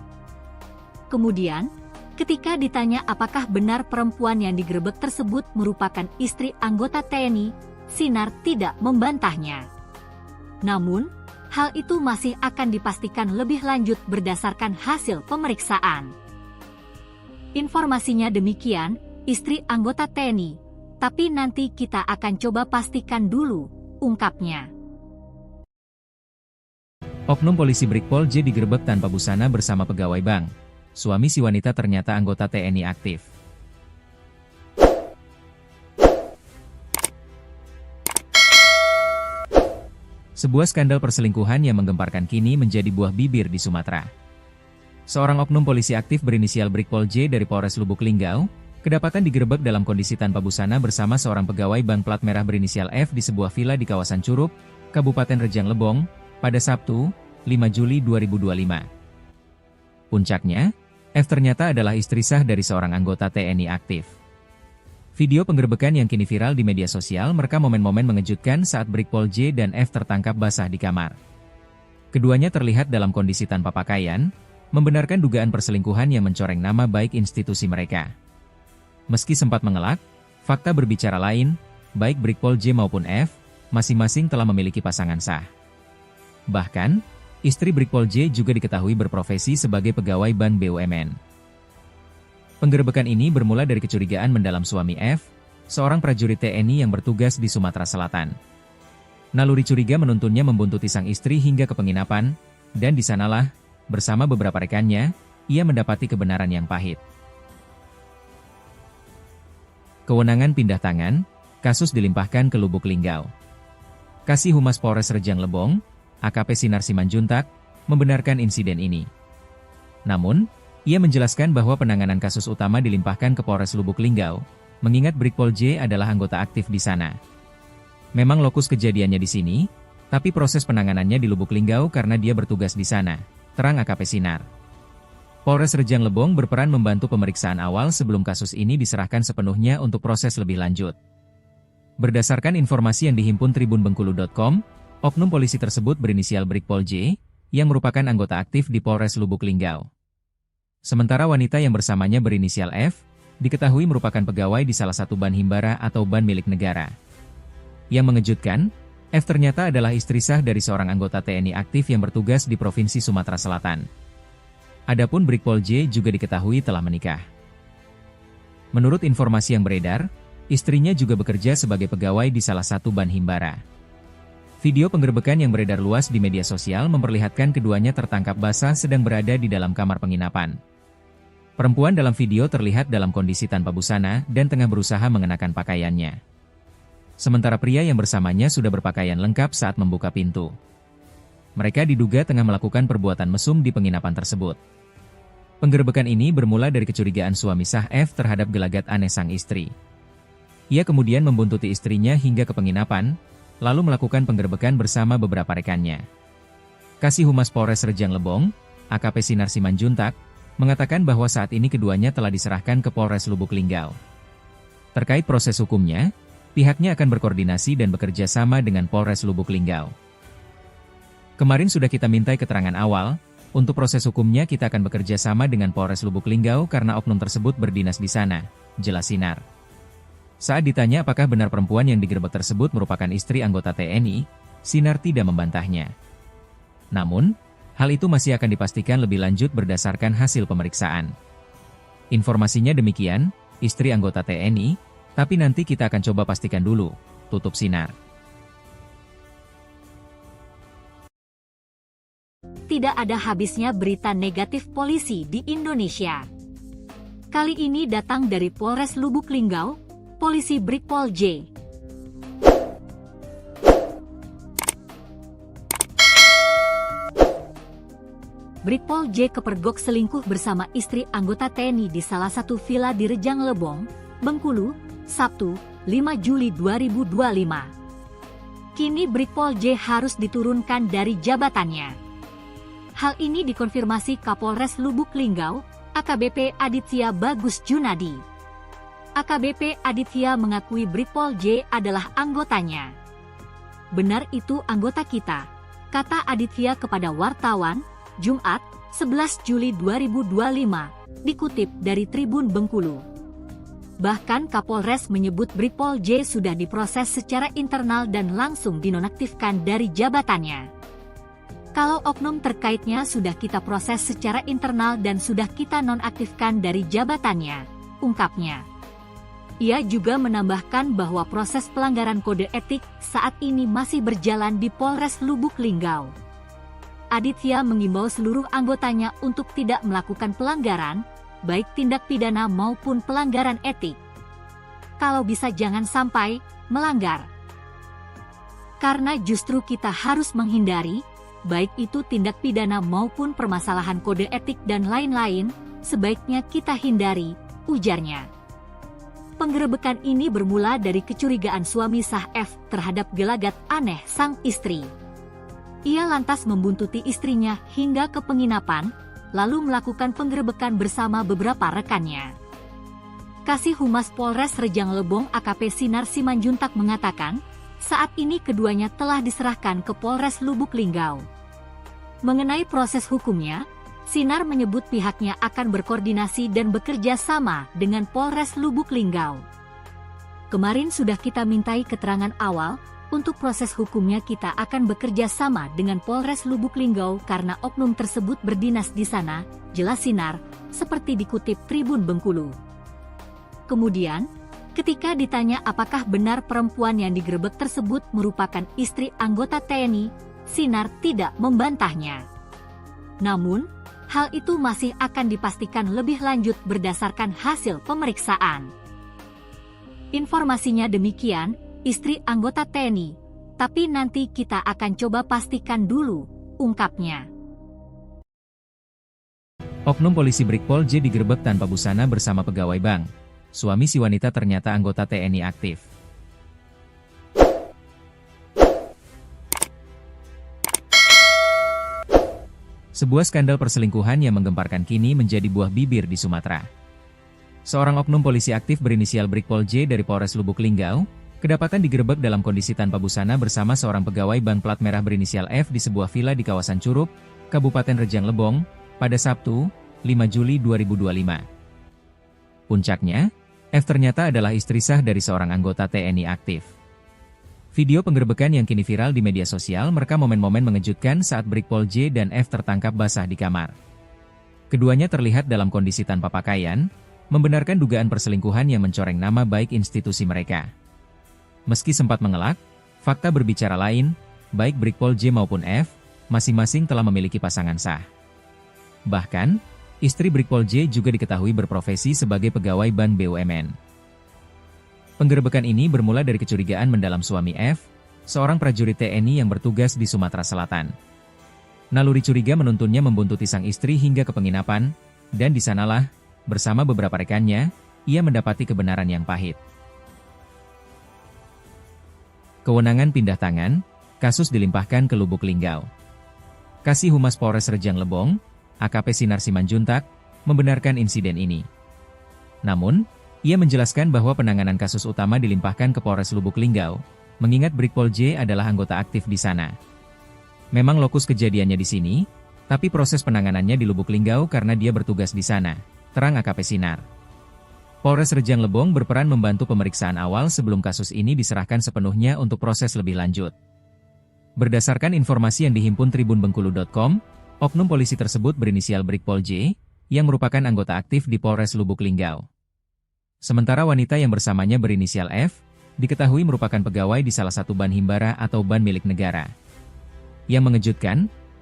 A: Kemudian, ketika ditanya apakah benar perempuan yang digerebek tersebut merupakan istri anggota TNI, Sinar tidak membantahnya. Namun, hal itu masih akan dipastikan lebih lanjut berdasarkan hasil pemeriksaan. Informasinya demikian, istri anggota TNI, tapi nanti kita akan coba pastikan dulu, ungkapnya.
B: Oknum polisi Brigpol J digerebek tanpa busana bersama pegawai bank. Suami si wanita ternyata anggota TNI aktif. Sebuah skandal perselingkuhan yang menggemparkan kini menjadi buah bibir di Sumatera. Seorang oknum polisi aktif berinisial Brigpol J dari Polres Lubuk Linggau, kedapatan digerebek dalam kondisi tanpa busana bersama seorang pegawai bank plat merah berinisial F di sebuah villa di kawasan Curup, Kabupaten Rejang Lebong, pada Sabtu, 5 Juli 2025. Puncaknya, F ternyata adalah istri sah dari seorang anggota TNI aktif. Video penggerebekan yang kini viral di media sosial merekam momen-momen mengejutkan saat Brigpol J dan F tertangkap basah di kamar. Keduanya terlihat dalam kondisi tanpa pakaian, membenarkan dugaan perselingkuhan yang mencoreng nama baik institusi mereka. Meski sempat mengelak, fakta berbicara lain, baik Brigpol J maupun F, masing-masing telah memiliki pasangan sah. Bahkan, istri Brigpol J juga diketahui berprofesi sebagai pegawai Ban BUMN. Penggerebekan ini bermula dari kecurigaan mendalam suami F, seorang prajurit TNI yang bertugas di Sumatera Selatan. Naluri curiga menuntunnya membuntuti sang istri hingga ke penginapan, dan di sanalah, bersama beberapa rekannya, ia mendapati kebenaran yang pahit. Kewenangan pindah tangan, kasus dilimpahkan ke Lubuk Linggau. Kasih Humas Polres Rejang Lebong, AKP Sinar Simanjuntak, membenarkan insiden ini. Namun, ia menjelaskan bahwa penanganan kasus utama dilimpahkan ke Polres Lubuk Linggau, mengingat Brigpol J adalah anggota aktif di sana. Memang lokus kejadiannya di sini, tapi proses penanganannya di Lubuk Linggau karena dia bertugas di sana, terang AKP Sinar. Polres Rejang Lebong berperan membantu pemeriksaan awal sebelum kasus ini diserahkan sepenuhnya untuk proses lebih lanjut. Berdasarkan informasi yang dihimpun tribunbengkulu.com, oknum polisi tersebut berinisial Brigpol J, yang merupakan anggota aktif di Polres Lubuk Linggau. Sementara wanita yang bersamanya berinisial F, diketahui merupakan pegawai di salah satu ban himbara atau ban milik negara. Yang mengejutkan, F ternyata adalah istri sah dari seorang anggota TNI aktif yang bertugas di Provinsi Sumatera Selatan. Adapun Brigpol J juga diketahui telah menikah. Menurut informasi yang beredar, istrinya juga bekerja sebagai pegawai di salah satu ban himbara. Video penggerebekan yang beredar luas di media sosial memperlihatkan keduanya tertangkap basah sedang berada di dalam kamar penginapan. Perempuan dalam video terlihat dalam kondisi tanpa busana dan tengah berusaha mengenakan pakaiannya. Sementara pria yang bersamanya sudah berpakaian lengkap saat membuka pintu. Mereka diduga tengah melakukan perbuatan mesum di penginapan tersebut. Penggerebekan ini bermula dari kecurigaan suami sah F terhadap gelagat aneh sang istri. Ia kemudian membuntuti istrinya hingga ke penginapan, lalu melakukan penggerebekan bersama beberapa rekannya. Kasih Humas Polres Rejang Lebong, AKP Sinar Simanjuntak, mengatakan bahwa saat ini keduanya telah diserahkan ke Polres Lubuk Linggau. Terkait proses hukumnya, pihaknya akan berkoordinasi dan bekerja sama dengan Polres Lubuk Linggau. Kemarin sudah kita mintai keterangan awal, untuk proses hukumnya kita akan bekerja sama dengan Polres Lubuk Linggau karena oknum tersebut berdinas di sana, jelas Sinar. Saat ditanya apakah benar perempuan yang digerebek tersebut merupakan istri anggota TNI, Sinar tidak membantahnya. Namun, hal itu masih akan dipastikan lebih lanjut berdasarkan hasil pemeriksaan. Informasinya demikian, istri anggota TNI, tapi nanti kita akan coba pastikan dulu, tutup Sinar.
A: Tidak ada habisnya berita negatif polisi di Indonesia. Kali ini datang dari Polres Lubuk Linggau, Polisi Brigpol J. Brigpol J kepergok selingkuh bersama istri anggota TNI di salah satu villa di Rejang Lebong, Bengkulu, Sabtu, 5 Juli 2025. Kini Brigpol J harus diturunkan dari jabatannya. Hal ini dikonfirmasi Kapolres Lubuk Linggau, AKBP Aditya Bagus Junadi. AKBP Aditya mengakui Brigpol J adalah anggotanya. Benar itu anggota kita, kata Aditya kepada wartawan, Jumat, 11 Juli 2025, dikutip dari Tribun Bengkulu. Bahkan Kapolres menyebut Brigpol J sudah diproses secara internal dan langsung dinonaktifkan dari jabatannya. Kalau oknum terkaitnya sudah kita proses secara internal dan sudah kita nonaktifkan dari jabatannya, ungkapnya. Ia juga menambahkan bahwa proses pelanggaran kode etik saat ini masih berjalan di Polres Lubuk Linggau. Aditya mengimbau seluruh anggotanya untuk tidak melakukan pelanggaran, baik tindak pidana maupun pelanggaran etik. Kalau bisa jangan sampai melanggar. Karena justru kita harus menghindari, baik itu tindak pidana maupun permasalahan kode etik dan lain-lain, sebaiknya kita hindari, ujarnya. Penggerebekan ini bermula dari kecurigaan suami sah F terhadap gelagat aneh sang istri. Ia lantas membuntuti istrinya hingga ke penginapan, lalu melakukan penggerebekan bersama beberapa rekannya. Kasih Humas Polres Rejang Lebong AKP Sinar Simanjuntak mengatakan, saat ini keduanya telah diserahkan ke Polres Lubuk Linggau. Mengenai proses hukumnya, Sinar menyebut pihaknya akan berkoordinasi dan bekerja sama dengan Polres Lubuk Linggau. Kemarin sudah kita mintai keterangan awal, untuk proses hukumnya kita akan bekerja sama dengan Polres Lubuk Linggau karena oknum tersebut berdinas di sana, jelas Sinar, seperti dikutip Tribun Bengkulu. Kemudian, ketika ditanya apakah benar perempuan yang digerebek tersebut merupakan istri anggota TNI, Sinar tidak membantahnya. Namun, hal itu masih akan dipastikan lebih lanjut berdasarkan hasil pemeriksaan. Informasinya demikian, istri anggota TNI, tapi nanti kita akan coba pastikan dulu, ungkapnya.
B: Oknum polisi Brigpol J digerebek tanpa busana bersama pegawai bank. Suami si wanita ternyata anggota TNI aktif. Sebuah skandal perselingkuhan yang menggemparkan kini menjadi buah bibir di Sumatera. Seorang oknum polisi aktif berinisial Brigpol J dari Polres Lubuk Linggau, kedapatan digerebek dalam kondisi tanpa busana bersama seorang pegawai bank plat merah berinisial F di sebuah villa di kawasan Curup, Kabupaten Rejang Lebong, pada Sabtu, 5 Juli 2025. Puncaknya, F ternyata adalah istri sah dari seorang anggota TNI aktif. Video penggerebekan yang kini viral di media sosial merekam momen-momen mengejutkan saat Brigpol J dan F tertangkap basah di kamar. Keduanya terlihat dalam kondisi tanpa pakaian, membenarkan dugaan perselingkuhan yang mencoreng nama baik institusi mereka. Meski sempat mengelak, fakta berbicara lain, baik Brigpol J maupun F, masing-masing telah memiliki pasangan sah. Bahkan, istri Brigpol J juga diketahui berprofesi sebagai pegawai bank BUMN. Penggerebekan ini bermula dari kecurigaan mendalam suami F, seorang prajurit TNI yang bertugas di Sumatera Selatan. Naluri curiga menuntunnya membuntuti sang istri hingga ke penginapan, dan di sanalah, bersama beberapa rekannya, ia mendapati kebenaran yang pahit. Kewenangan pindah tangan, kasus dilimpahkan ke Lubuk Linggau. Kasih Humas Polres Rejang Lebong, AKP Sinar Simanjuntak, membenarkan insiden ini. Namun, ia menjelaskan bahwa penanganan kasus utama dilimpahkan ke Polres Lubuk Linggau, mengingat Brigpol J adalah anggota aktif di sana. Memang lokus kejadiannya di sini, tapi proses penanganannya di Lubuk Linggau karena dia bertugas di sana, terang AKP Sinar. Polres Rejang Lebong berperan membantu pemeriksaan awal sebelum kasus ini diserahkan sepenuhnya untuk proses lebih lanjut. Berdasarkan informasi yang dihimpun tribunbengkulu.com, oknum polisi tersebut berinisial Brigpol J, yang merupakan anggota aktif di Polres Lubuk Linggau. Sementara wanita yang bersamanya berinisial F, diketahui merupakan pegawai di salah satu ban himbara atau ban milik negara. Yang mengejutkan,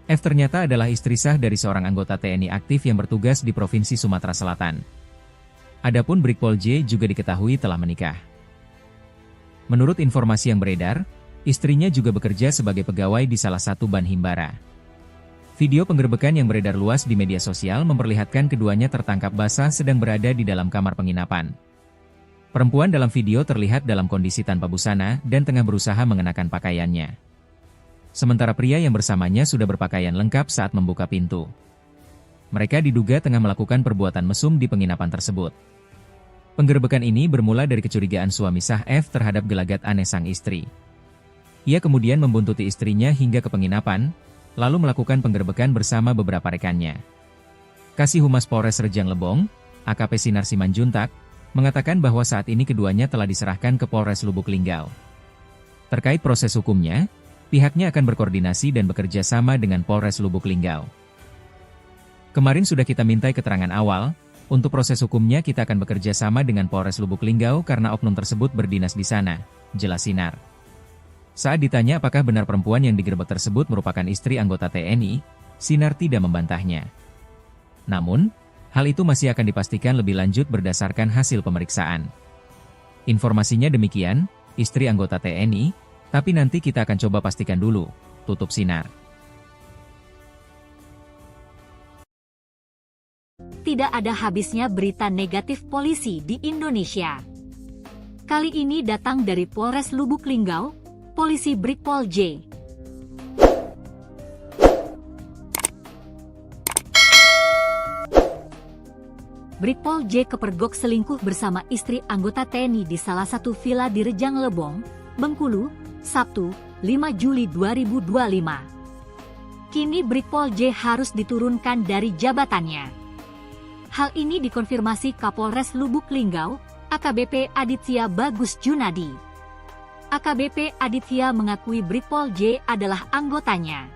B: F ternyata adalah istri sah dari seorang anggota TNI aktif yang bertugas di Provinsi Sumatera Selatan. Adapun Brigpol J juga diketahui telah menikah. Menurut informasi yang beredar, istrinya juga bekerja sebagai pegawai di salah satu ban himbara. Video penggerebekan yang beredar luas di media sosial memperlihatkan keduanya tertangkap basah sedang berada di dalam kamar penginapan. Perempuan dalam video terlihat dalam kondisi tanpa busana dan tengah berusaha mengenakan pakaiannya. Sementara pria yang bersamanya sudah berpakaian lengkap saat membuka pintu. Mereka diduga tengah melakukan perbuatan mesum di penginapan tersebut. Penggerebekan ini bermula dari kecurigaan suami sah F terhadap gelagat aneh sang istri. Ia kemudian membuntuti istrinya hingga ke penginapan, lalu melakukan penggerebekan bersama beberapa rekannya. Kasih Humas Polres Rejang Lebong, AKP Sinar Simanjuntak, mengatakan bahwa saat ini keduanya telah diserahkan ke Polres Lubuk Linggau. Terkait proses hukumnya, pihaknya akan berkoordinasi dan bekerja sama dengan Polres Lubuk Linggau. Kemarin sudah kita mintai keterangan awal, untuk proses hukumnya kita akan bekerja sama dengan Polres Lubuk Linggau karena oknum tersebut berdinas di sana, jelas Sinar. Saat ditanya apakah benar perempuan yang digerebek tersebut merupakan istri anggota TNI, Sinar tidak membantahnya. Namun, hal itu masih akan dipastikan lebih lanjut berdasarkan hasil pemeriksaan. Informasinya demikian, istri anggota TNI, tapi nanti kita akan coba pastikan dulu, tutup Sinar.
A: Tidak ada habisnya berita negatif polisi di Indonesia. Kali ini datang dari Polres Lubuk Linggau, Polisi Brigpol J. Brigpol J kepergok selingkuh bersama istri anggota TNI di salah satu villa di Rejang Lebong, Bengkulu, Sabtu, 5 Juli 2025. Kini Brigpol J harus diturunkan dari jabatannya. Hal ini dikonfirmasi Kapolres Lubuk Linggau, AKBP Aditya Bagus Junadi. AKBP Aditya mengakui Brigpol J adalah anggotanya.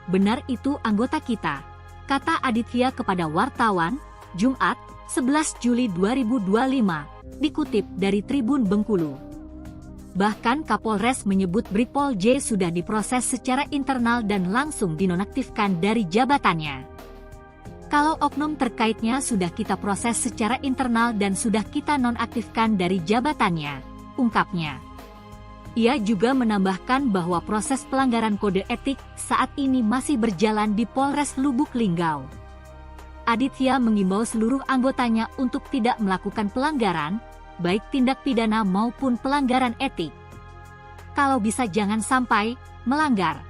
A: "Benar, itu anggota kita," kata Aditya kepada wartawan, Jumat, 11 Juli 2025, dikutip dari Tribun Bengkulu. Bahkan Kapolres menyebut Brigpol J sudah diproses secara internal dan langsung dinonaktifkan dari jabatannya. "Kalau oknum terkaitnya sudah kita proses secara internal dan sudah kita nonaktifkan dari jabatannya," ungkapnya. Ia juga menambahkan bahwa proses pelanggaran kode etik saat ini masih berjalan di Polres Lubuk Linggau. Aditya mengimbau seluruh anggotanya untuk tidak melakukan pelanggaran, baik tindak pidana maupun pelanggaran etik. "Kalau bisa jangan sampai melanggar.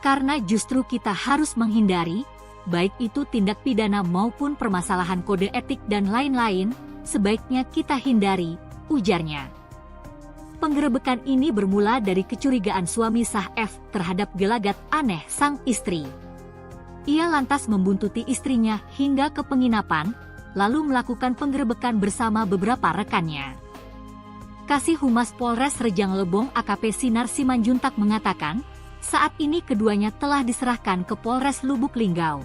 A: Karena justru kita harus menghindari, baik itu tindak pidana maupun permasalahan kode etik dan lain-lain, sebaiknya kita hindari," ujarnya. Penggerebekan ini bermula dari kecurigaan suami sah F terhadap gelagat aneh sang istri. Ia lantas membuntuti istrinya hingga ke penginapan, lalu melakukan penggerebekan bersama beberapa rekannya. Kasih Humas Polres Rejang Lebong AKP Sinar Simanjuntak mengatakan, saat ini keduanya telah diserahkan ke Polres Lubuk Linggau.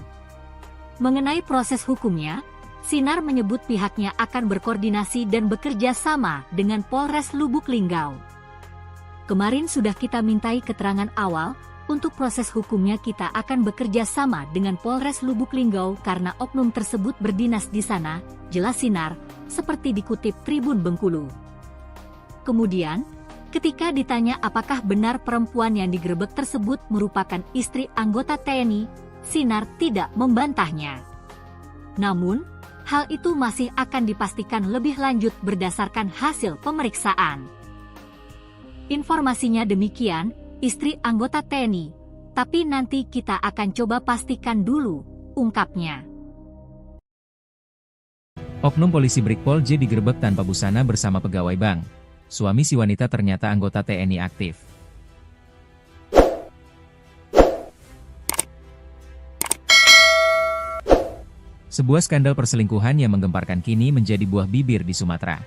A: Mengenai proses hukumnya, Sinar menyebut pihaknya akan berkoordinasi dan bekerja sama dengan Polres Lubuk Linggau. "Kemarin sudah kita mintai keterangan awal, untuk proses hukumnya kita akan bekerja sama dengan Polres Lubuk Linggau karena oknum tersebut berdinas di sana," jelas Sinar, seperti dikutip Tribun Bengkulu. Kemudian, ketika ditanya apakah benar perempuan yang digerebek tersebut merupakan istri anggota TNI, Sinar tidak membantahnya. Namun, hal itu masih akan dipastikan lebih lanjut berdasarkan hasil pemeriksaan. Informasinya demikian, istri anggota TNI, tapi nanti kita akan coba pastikan dulu, ungkapnya.
B: Oknum polisi Brigpol J digerebek tanpa busana bersama pegawai bank. Suami si wanita ternyata anggota TNI aktif. Sebuah skandal perselingkuhan yang menggemparkan kini menjadi buah bibir di Sumatera.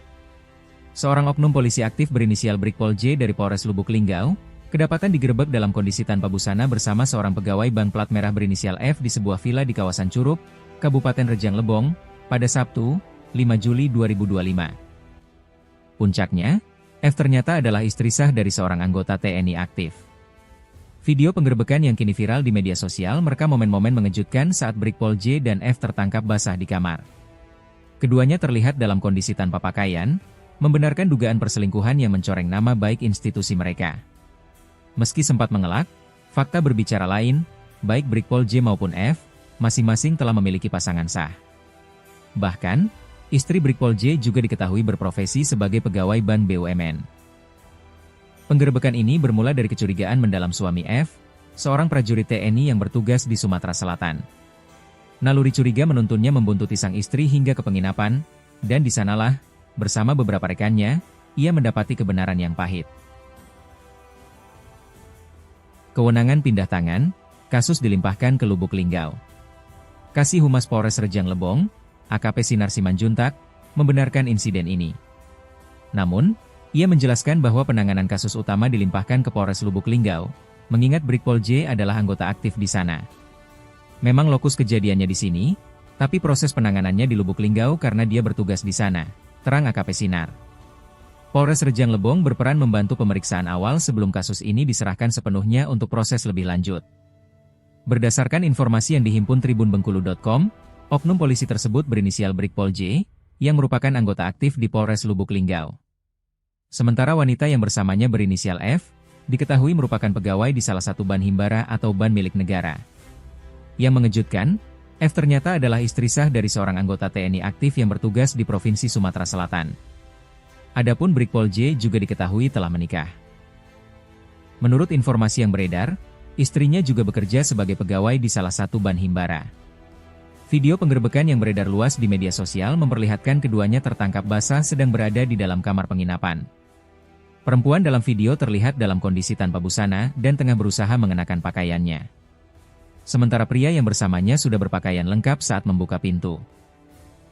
B: Seorang oknum polisi aktif berinisial Brigpol J dari Polres Lubuk Linggau, kedapatan digerebek dalam kondisi tanpa busana bersama seorang pegawai bank plat merah berinisial F di sebuah villa di kawasan Curup, Kabupaten Rejang Lebong, pada Sabtu, 5 Juli 2025. Puncaknya, F ternyata adalah istri sah dari seorang anggota TNI aktif. Video penggerebekan yang kini viral di media sosial merekam momen-momen mengejutkan saat Brigpol J dan F tertangkap basah di kamar. Keduanya terlihat dalam kondisi tanpa pakaian, membenarkan dugaan perselingkuhan yang mencoreng nama baik institusi mereka. Meski sempat mengelak, fakta berbicara lain, baik Brigpol J maupun F, masing-masing telah memiliki pasangan sah. Bahkan, istri Brigpol J juga diketahui berprofesi sebagai pegawai bank BUMN. Penggerebekan ini bermula dari kecurigaan mendalam suami F, seorang prajurit TNI yang bertugas di Sumatera Selatan. Naluri curiga menuntunnya membuntuti sang istri hingga ke penginapan, dan di sanalah, bersama beberapa rekannya, ia mendapati kebenaran yang pahit. Kewenangan pindah tangan, kasus dilimpahkan ke Lubuk Linggau. Kasih Humas Polres Rejang Lebong, AKP Sinar Simanjuntak, membenarkan insiden ini. Namun, ia menjelaskan bahwa penanganan kasus utama dilimpahkan ke Polres Lubuk Linggau, mengingat Brigpol J adalah anggota aktif di sana. Memang lokus kejadiannya di sini, tapi proses penanganannya di Lubuk Linggau karena dia bertugas di sana, terang AKP Sinar. Polres Rejang Lebong berperan membantu pemeriksaan awal sebelum kasus ini diserahkan sepenuhnya untuk proses lebih lanjut. Berdasarkan informasi yang dihimpun tribunbengkulu.com, oknum polisi tersebut berinisial Brigpol J, yang merupakan anggota aktif di Polres Lubuk Linggau. Sementara wanita yang bersamanya berinisial F, diketahui merupakan pegawai di salah satu ban himbara atau ban milik negara. Yang mengejutkan, F ternyata adalah istri sah dari seorang anggota TNI aktif yang bertugas di Provinsi Sumatera Selatan. Adapun Brigpol J juga diketahui telah menikah. Menurut informasi yang beredar, istrinya juga bekerja sebagai pegawai di salah satu ban himbara. Video penggerebekan yang beredar luas di media sosial memperlihatkan keduanya tertangkap basah sedang berada di dalam kamar penginapan. Perempuan dalam video terlihat dalam kondisi tanpa busana dan tengah berusaha mengenakan pakaiannya. Sementara pria yang bersamanya sudah berpakaian lengkap saat membuka pintu.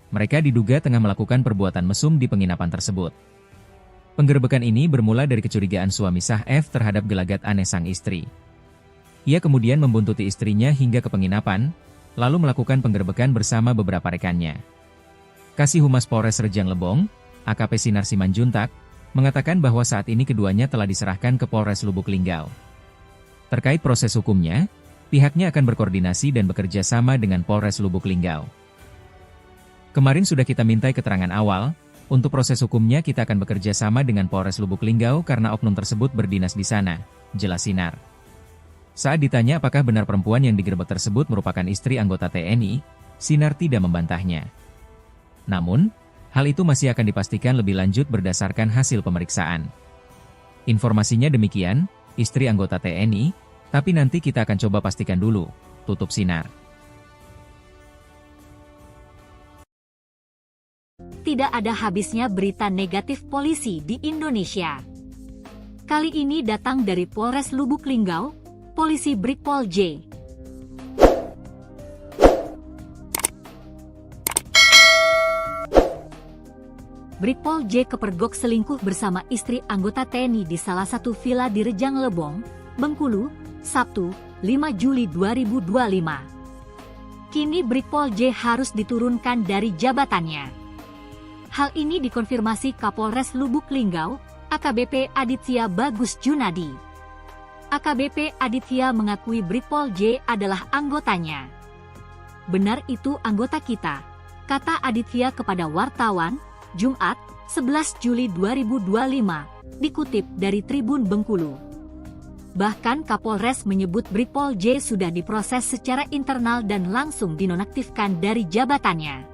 B: Mereka diduga tengah melakukan perbuatan mesum di penginapan tersebut. Penggerebekan ini bermula dari kecurigaan suami sah F terhadap gelagat aneh sang istri. Ia kemudian membuntuti istrinya hingga ke penginapan, lalu melakukan penggerebekan bersama beberapa rekannya. Kasih Humas Polres Rejang Lebong, AKP Sinar Simanjuntak, mengatakan bahwa saat ini keduanya telah diserahkan ke Polres Lubuk Linggau. Terkait proses hukumnya, pihaknya akan berkoordinasi dan bekerja sama dengan Polres Lubuk Linggau. Kemarin sudah kita mintai keterangan awal, untuk proses hukumnya kita akan bekerja sama dengan Polres Lubuk Linggau karena oknum tersebut berdinas di sana, jelas Sinar. Saat ditanya apakah benar perempuan yang digerebek tersebut merupakan istri anggota TNI, Sinar tidak membantahnya. Namun, hal itu masih akan dipastikan lebih lanjut berdasarkan hasil pemeriksaan. Informasinya demikian, istri anggota TNI, tapi nanti kita akan coba pastikan dulu, tutup Sinar.
A: Tidak ada habisnya berita negatif polisi di Indonesia. Kali ini datang dari Polres Lubuk Linggau, Polisi Brigpol J. Brigpol J kepergok selingkuh bersama istri anggota TNI di salah satu villa di Rejang Lebong, Bengkulu, Sabtu, 5 Juli 2025. Kini Brigpol J harus diturunkan dari jabatannya. Hal ini dikonfirmasi Kapolres Lubuk Linggau, AKBP Aditya Bagus Junadi. AKBP Aditya mengakui Brigpol J adalah anggotanya. Benar itu anggota kita, kata Aditya kepada wartawan, Jumat, 11 Juli 2025, dikutip dari Tribun Bengkulu. Bahkan Kapolres menyebut Brigpol J sudah diproses secara internal dan langsung dinonaktifkan dari jabatannya.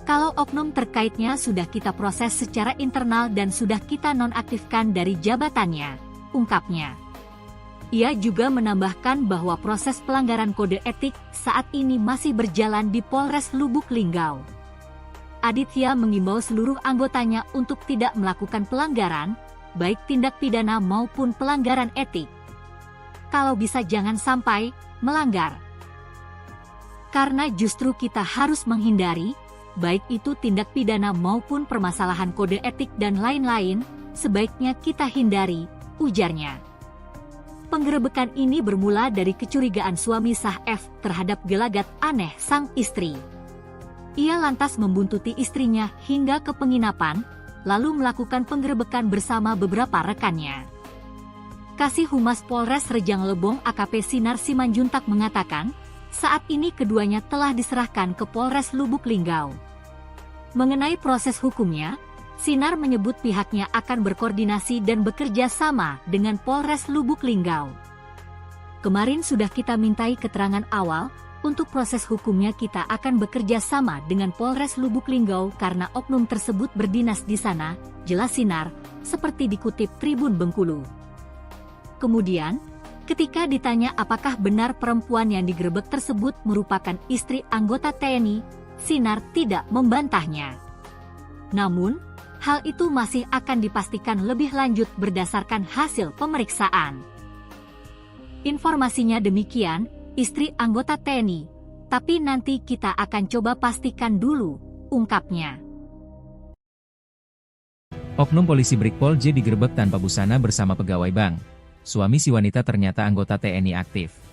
A: Kalau oknum terkaitnya sudah kita proses secara internal dan sudah kita nonaktifkan dari jabatannya, ungkapnya. Ia juga menambahkan bahwa proses pelanggaran kode etik saat ini masih berjalan di Polres Lubuk Linggau. Aditya mengimbau seluruh anggotanya untuk tidak melakukan pelanggaran, baik tindak pidana maupun pelanggaran etik. Kalau bisa jangan sampai melanggar. Karena justru kita harus menghindari, baik itu tindak pidana maupun permasalahan kode etik dan lain-lain, sebaiknya kita hindari, ujarnya. Penggerebekan ini bermula dari kecurigaan suami sah F terhadap gelagat aneh sang istri. Ia lantas membuntuti istrinya hingga ke penginapan, lalu melakukan penggerebekan bersama beberapa rekannya. Kasih Humas Polres Rejang Lebong AKP Sinar Simanjuntak mengatakan, saat ini keduanya telah diserahkan ke Polres Lubuk Linggau. Mengenai proses hukumnya, Sinar menyebut pihaknya akan berkoordinasi dan bekerja sama dengan Polres Lubuk Linggau. Kemarin sudah kita mintai keterangan awal, untuk proses hukumnya kita akan bekerja sama dengan Polres Lubuk Linggau karena oknum tersebut berdinas di sana, jelas Sinar, seperti dikutip Tribun Bengkulu. Kemudian, ketika ditanya apakah benar perempuan yang digerebek tersebut merupakan istri anggota TNI, Sinar tidak membantahnya. Namun, hal itu masih akan dipastikan lebih lanjut berdasarkan hasil pemeriksaan. Informasinya demikian, istri anggota TNI, tapi nanti kita akan coba pastikan dulu, ungkapnya.
B: Oknum polisi Brigpol J digerebek tanpa busana bersama pegawai bank. Suami si wanita ternyata anggota TNI aktif.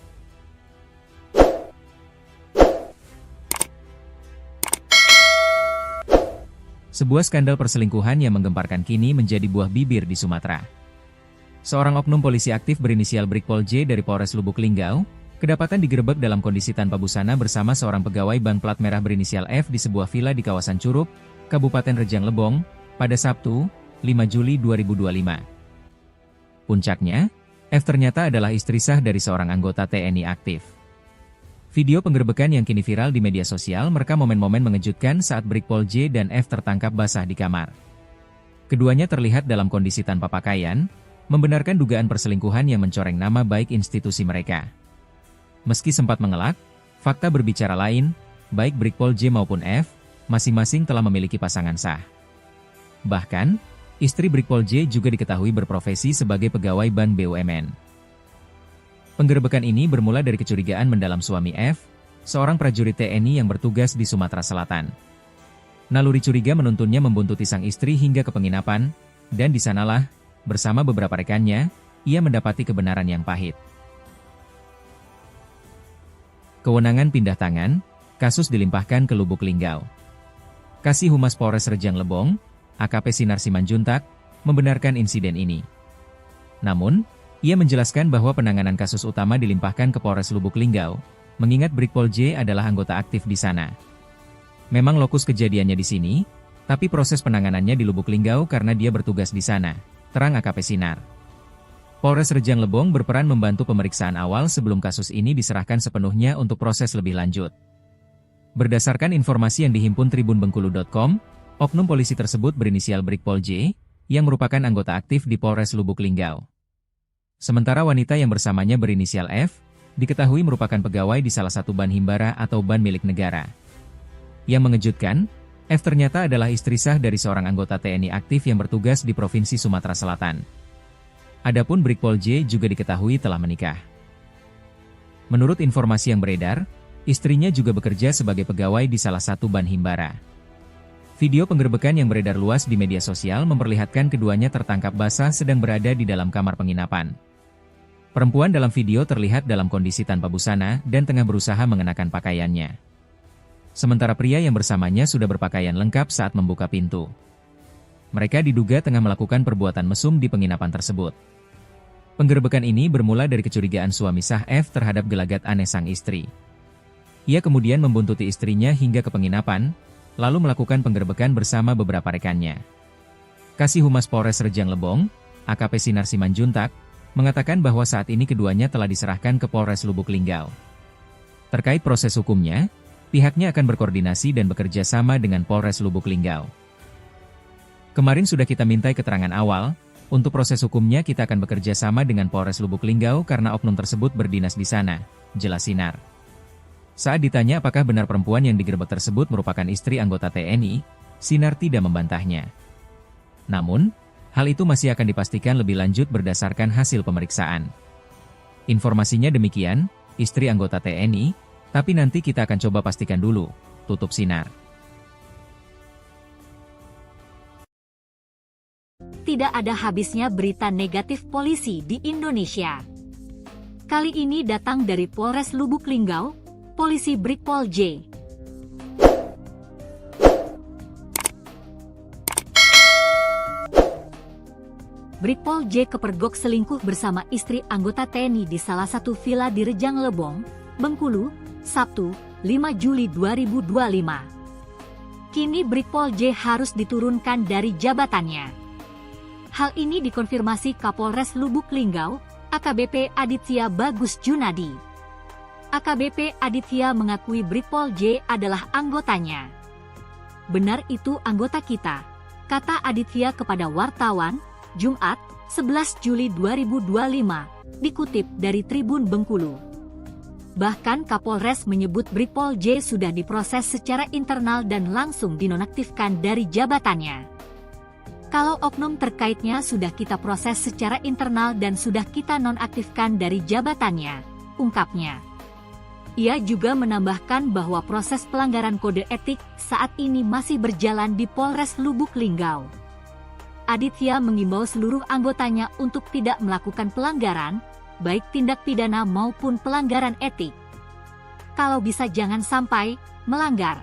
B: Sebuah skandal perselingkuhan yang menggemparkan kini menjadi buah bibir di Sumatera. Seorang oknum polisi aktif berinisial Brigpol J dari Polres Lubuk Linggau, kedapatan digerebek dalam kondisi tanpa busana bersama seorang pegawai bank plat merah berinisial F di sebuah villa di kawasan Curup, Kabupaten Rejang Lebong, pada Sabtu, 5 Juli 2025. Puncaknya, F ternyata adalah istri sah dari seorang anggota TNI aktif. Video penggerebekan yang kini viral di media sosial merekam momen-momen mengejutkan saat Brigpol J dan F tertangkap basah di kamar. Keduanya terlihat dalam kondisi tanpa pakaian, membenarkan dugaan perselingkuhan yang mencoreng nama baik institusi mereka. Meski sempat mengelak, fakta berbicara lain, baik Brigpol J maupun F, masing-masing telah memiliki pasangan sah. Bahkan, istri Brigpol J juga diketahui berprofesi sebagai pegawai bank BUMN. Penggerebekan ini bermula dari kecurigaan mendalam suami F, seorang prajurit TNI yang bertugas di Sumatera Selatan. Naluri curiga menuntunnya membuntuti sang istri hingga ke penginapan, dan di sanalah, bersama beberapa rekannya, ia mendapati kebenaran yang pahit. Kewenangan pindah tangan, kasus dilimpahkan ke Lubuk Linggau. Kasih Humas Polres Rejang Lebong, AKP Sinar Simanjuntak, membenarkan insiden ini. Namun, ia menjelaskan bahwa penanganan kasus utama dilimpahkan ke Polres Lubuk Linggau, mengingat Brigpol J adalah anggota aktif di sana. Memang lokus kejadiannya di sini, tapi proses penanganannya di Lubuk Linggau karena dia bertugas di sana, terang AKP Sinar. Polres Rejang Lebong berperan membantu pemeriksaan awal sebelum kasus ini diserahkan sepenuhnya untuk proses lebih lanjut. Berdasarkan informasi yang dihimpun tribunbengkulu.com, oknum polisi tersebut berinisial Brigpol J, yang merupakan anggota aktif di Polres Lubuk Linggau. Sementara wanita yang bersamanya berinisial F, diketahui merupakan pegawai di salah satu ban himbara atau ban milik negara. Yang mengejutkan, F ternyata adalah istri sah dari seorang anggota TNI aktif yang bertugas di Provinsi Sumatera Selatan. Adapun Brigpol J juga diketahui telah menikah. Menurut informasi yang beredar, istrinya juga bekerja sebagai pegawai di salah satu ban himbara. Video penggerebekan yang beredar luas di media sosial memperlihatkan keduanya tertangkap basah sedang berada di dalam kamar penginapan. Perempuan dalam video terlihat dalam kondisi tanpa busana dan tengah berusaha mengenakan pakaiannya. Sementara pria yang bersamanya sudah berpakaian lengkap saat membuka pintu. Mereka diduga tengah melakukan perbuatan mesum di penginapan tersebut. Penggerebekan ini bermula dari kecurigaan suami sah F terhadap gelagat aneh sang istri. Ia kemudian membuntuti istrinya hingga ke penginapan, lalu melakukan penggerebekan bersama beberapa rekannya. Kasih Humas Polres Rejang Lebong, AKP Sinar Simanjuntak, mengatakan bahwa saat ini keduanya telah diserahkan ke Polres Lubuk Linggau. Terkait proses hukumnya, pihaknya akan berkoordinasi dan bekerja sama dengan Polres Lubuk Linggau. Kemarin sudah kita mintai keterangan awal, untuk proses hukumnya kita akan bekerja sama dengan Polres Lubuk Linggau karena oknum tersebut berdinas di sana, jelas Sinar. Saat ditanya apakah benar perempuan yang digerebek tersebut merupakan istri anggota TNI, Sinar tidak membantahnya. Namun, hal itu masih akan dipastikan lebih lanjut berdasarkan hasil pemeriksaan. Informasinya demikian, istri anggota TNI, tapi nanti kita akan coba pastikan dulu, tutup Sinar.
A: Tidak ada habisnya berita negatif polisi di Indonesia. Kali ini datang dari Polres Lubuk Linggau, Polisi Brigpol J. Brigpol J kepergok selingkuh bersama istri anggota TNI di salah satu villa di Rejang Lebong, Bengkulu, Sabtu, 5 Juli 2025. Kini Brigpol J harus diturunkan dari jabatannya. Hal ini dikonfirmasi Kapolres Lubuk Linggau, AKBP Aditya Bagus Junadi. AKBP Aditya mengakui Brigpol J adalah anggotanya. Benar itu anggota kita, kata Aditya kepada wartawan, Jumat, 11 Juli 2025, dikutip dari Tribun Bengkulu. Bahkan Kapolres menyebut Brigpol J sudah diproses secara internal dan langsung dinonaktifkan dari jabatannya. Kalau oknum terkaitnya sudah kita proses secara internal dan sudah kita nonaktifkan dari jabatannya, ungkapnya. Ia juga menambahkan bahwa proses pelanggaran kode etik saat ini masih berjalan di Polres Lubuk Linggau. Aditya mengimbau seluruh anggotanya untuk tidak melakukan pelanggaran, baik tindak pidana maupun pelanggaran etik. Kalau bisa jangan sampai melanggar.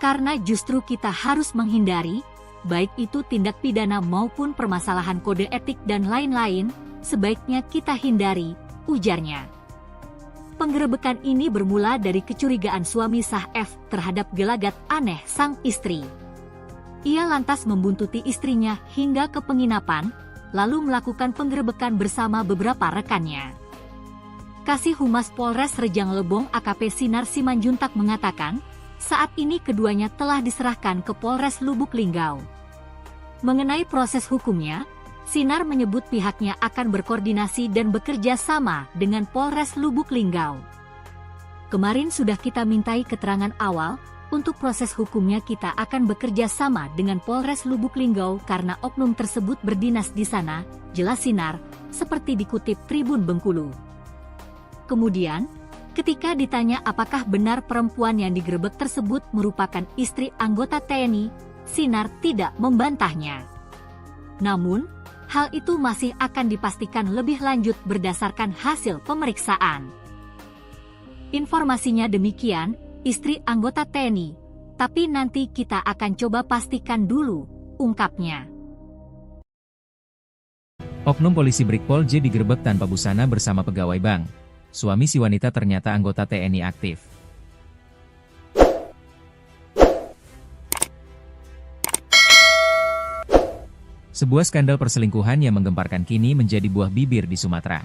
A: Karena justru kita harus menghindari, baik itu tindak pidana maupun permasalahan kode etik dan lain-lain, sebaiknya kita hindari, ujarnya. Penggerebekan ini bermula dari kecurigaan suami sah F terhadap gelagat aneh sang istri. Ia lantas membuntuti istrinya hingga ke penginapan, lalu melakukan penggerebekan bersama beberapa rekannya. Kasih Humas Polres Rejang Lebong AKP Sinar Simanjuntak mengatakan, saat ini keduanya telah diserahkan ke Polres Lubuk Linggau. Mengenai proses hukumnya, Sinar menyebut pihaknya akan berkoordinasi dan bekerja sama dengan Polres Lubuk Linggau. Kemarin sudah kita mintai keterangan awal, untuk proses hukumnya kita akan bekerja sama dengan Polres Lubuk Linggau karena oknum tersebut berdinas di sana, jelas Sinar, seperti dikutip Tribun Bengkulu. Kemudian, Ketika ditanya apakah benar perempuan yang digerebek tersebut merupakan istri anggota TNI, Sinar tidak membantahnya. Namun, hal itu masih akan dipastikan lebih lanjut berdasarkan hasil pemeriksaan. Informasinya demikian, istri anggota TNI, tapi nanti kita akan coba pastikan dulu, ungkapnya.
B: Oknum polisi Brigpol J digerebek tanpa busana bersama pegawai bank. Suami si wanita ternyata anggota TNI aktif. Sebuah skandal perselingkuhan yang menggemparkan kini menjadi buah bibir di Sumatera.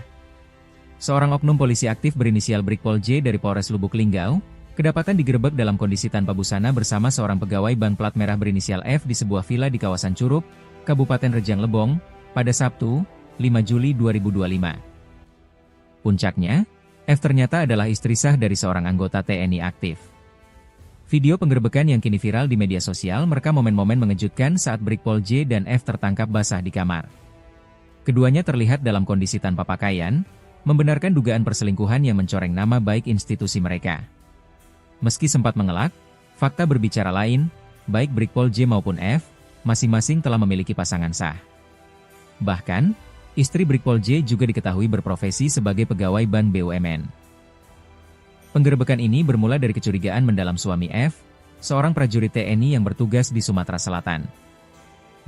B: Seorang oknum polisi aktif berinisial Brigpol J dari Polres Lubuk Linggau, kedapatan digerebek dalam kondisi tanpa busana bersama seorang pegawai bank plat merah berinisial F di sebuah villa di kawasan Curup, Kabupaten Rejang Lebong, pada Sabtu, 5 Juli 2025. Puncaknya, F ternyata adalah istri sah dari seorang anggota TNI aktif. Video penggerebekan yang kini viral di media sosial merekam momen-momen mengejutkan saat Brigpol J dan F tertangkap basah di kamar. Keduanya terlihat dalam kondisi tanpa pakaian, membenarkan dugaan perselingkuhan yang mencoreng nama baik institusi mereka. Meski sempat mengelak, fakta berbicara lain, baik Brigpol J maupun F, masing-masing telah memiliki pasangan sah. Bahkan, istri Brigpol J juga diketahui berprofesi sebagai pegawai bank BUMN. Penggerebekan ini bermula dari kecurigaan mendalam suami F, seorang prajurit TNI yang bertugas di Sumatera Selatan.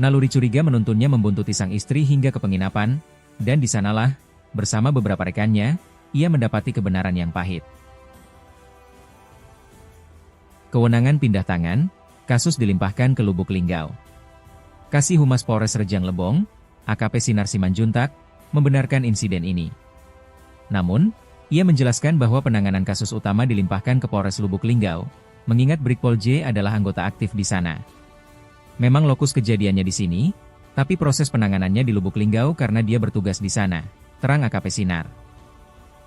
B: Naluri curiga menuntunnya membuntuti sang istri hingga ke penginapan, dan di sanalah, bersama beberapa rekannya, ia mendapati kebenaran yang pahit. Kewenangan pindah tangan, kasus dilimpahkan ke Lubuk Linggau. Kasih Humas Polres Rejang Lebong, AKP Sinar Simanjuntak, membenarkan insiden ini. Namun, ia menjelaskan bahwa penanganan kasus utama dilimpahkan ke Polres Lubuk Linggau, mengingat Brigpol J adalah anggota aktif di sana. Memang lokus kejadiannya di sini, tapi proses penanganannya di Lubuk Linggau karena dia bertugas di sana, terang AKP Sinar.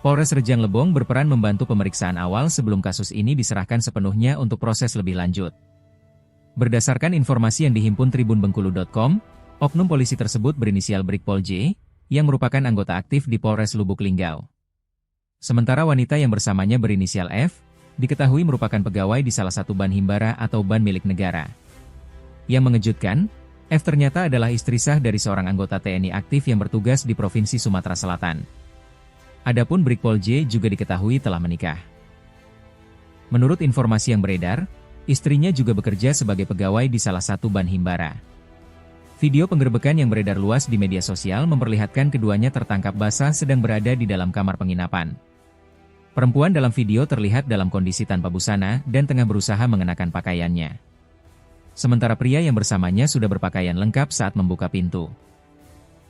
B: Polres Rejang Lebong berperan membantu pemeriksaan awal sebelum kasus ini diserahkan sepenuhnya untuk proses lebih lanjut. Berdasarkan informasi yang dihimpun tribunbengkulu.com, oknum polisi tersebut berinisial Brigpol J, yang merupakan anggota aktif di Polres Lubuk Linggau. Sementara wanita yang bersamanya berinisial F, diketahui merupakan pegawai di salah satu ban himbara atau ban milik negara. Yang mengejutkan, F ternyata adalah istri sah dari seorang anggota TNI aktif yang bertugas di Provinsi Sumatera Selatan. Adapun Brigpol J juga diketahui telah menikah. Menurut informasi yang beredar, istrinya juga bekerja sebagai pegawai di salah satu ban himbara. Video penggerebekan yang beredar luas di media sosial memperlihatkan keduanya tertangkap basah sedang berada di dalam kamar penginapan. Perempuan dalam video terlihat dalam kondisi tanpa busana dan tengah berusaha mengenakan pakaiannya. Sementara pria yang bersamanya sudah berpakaian lengkap saat membuka pintu.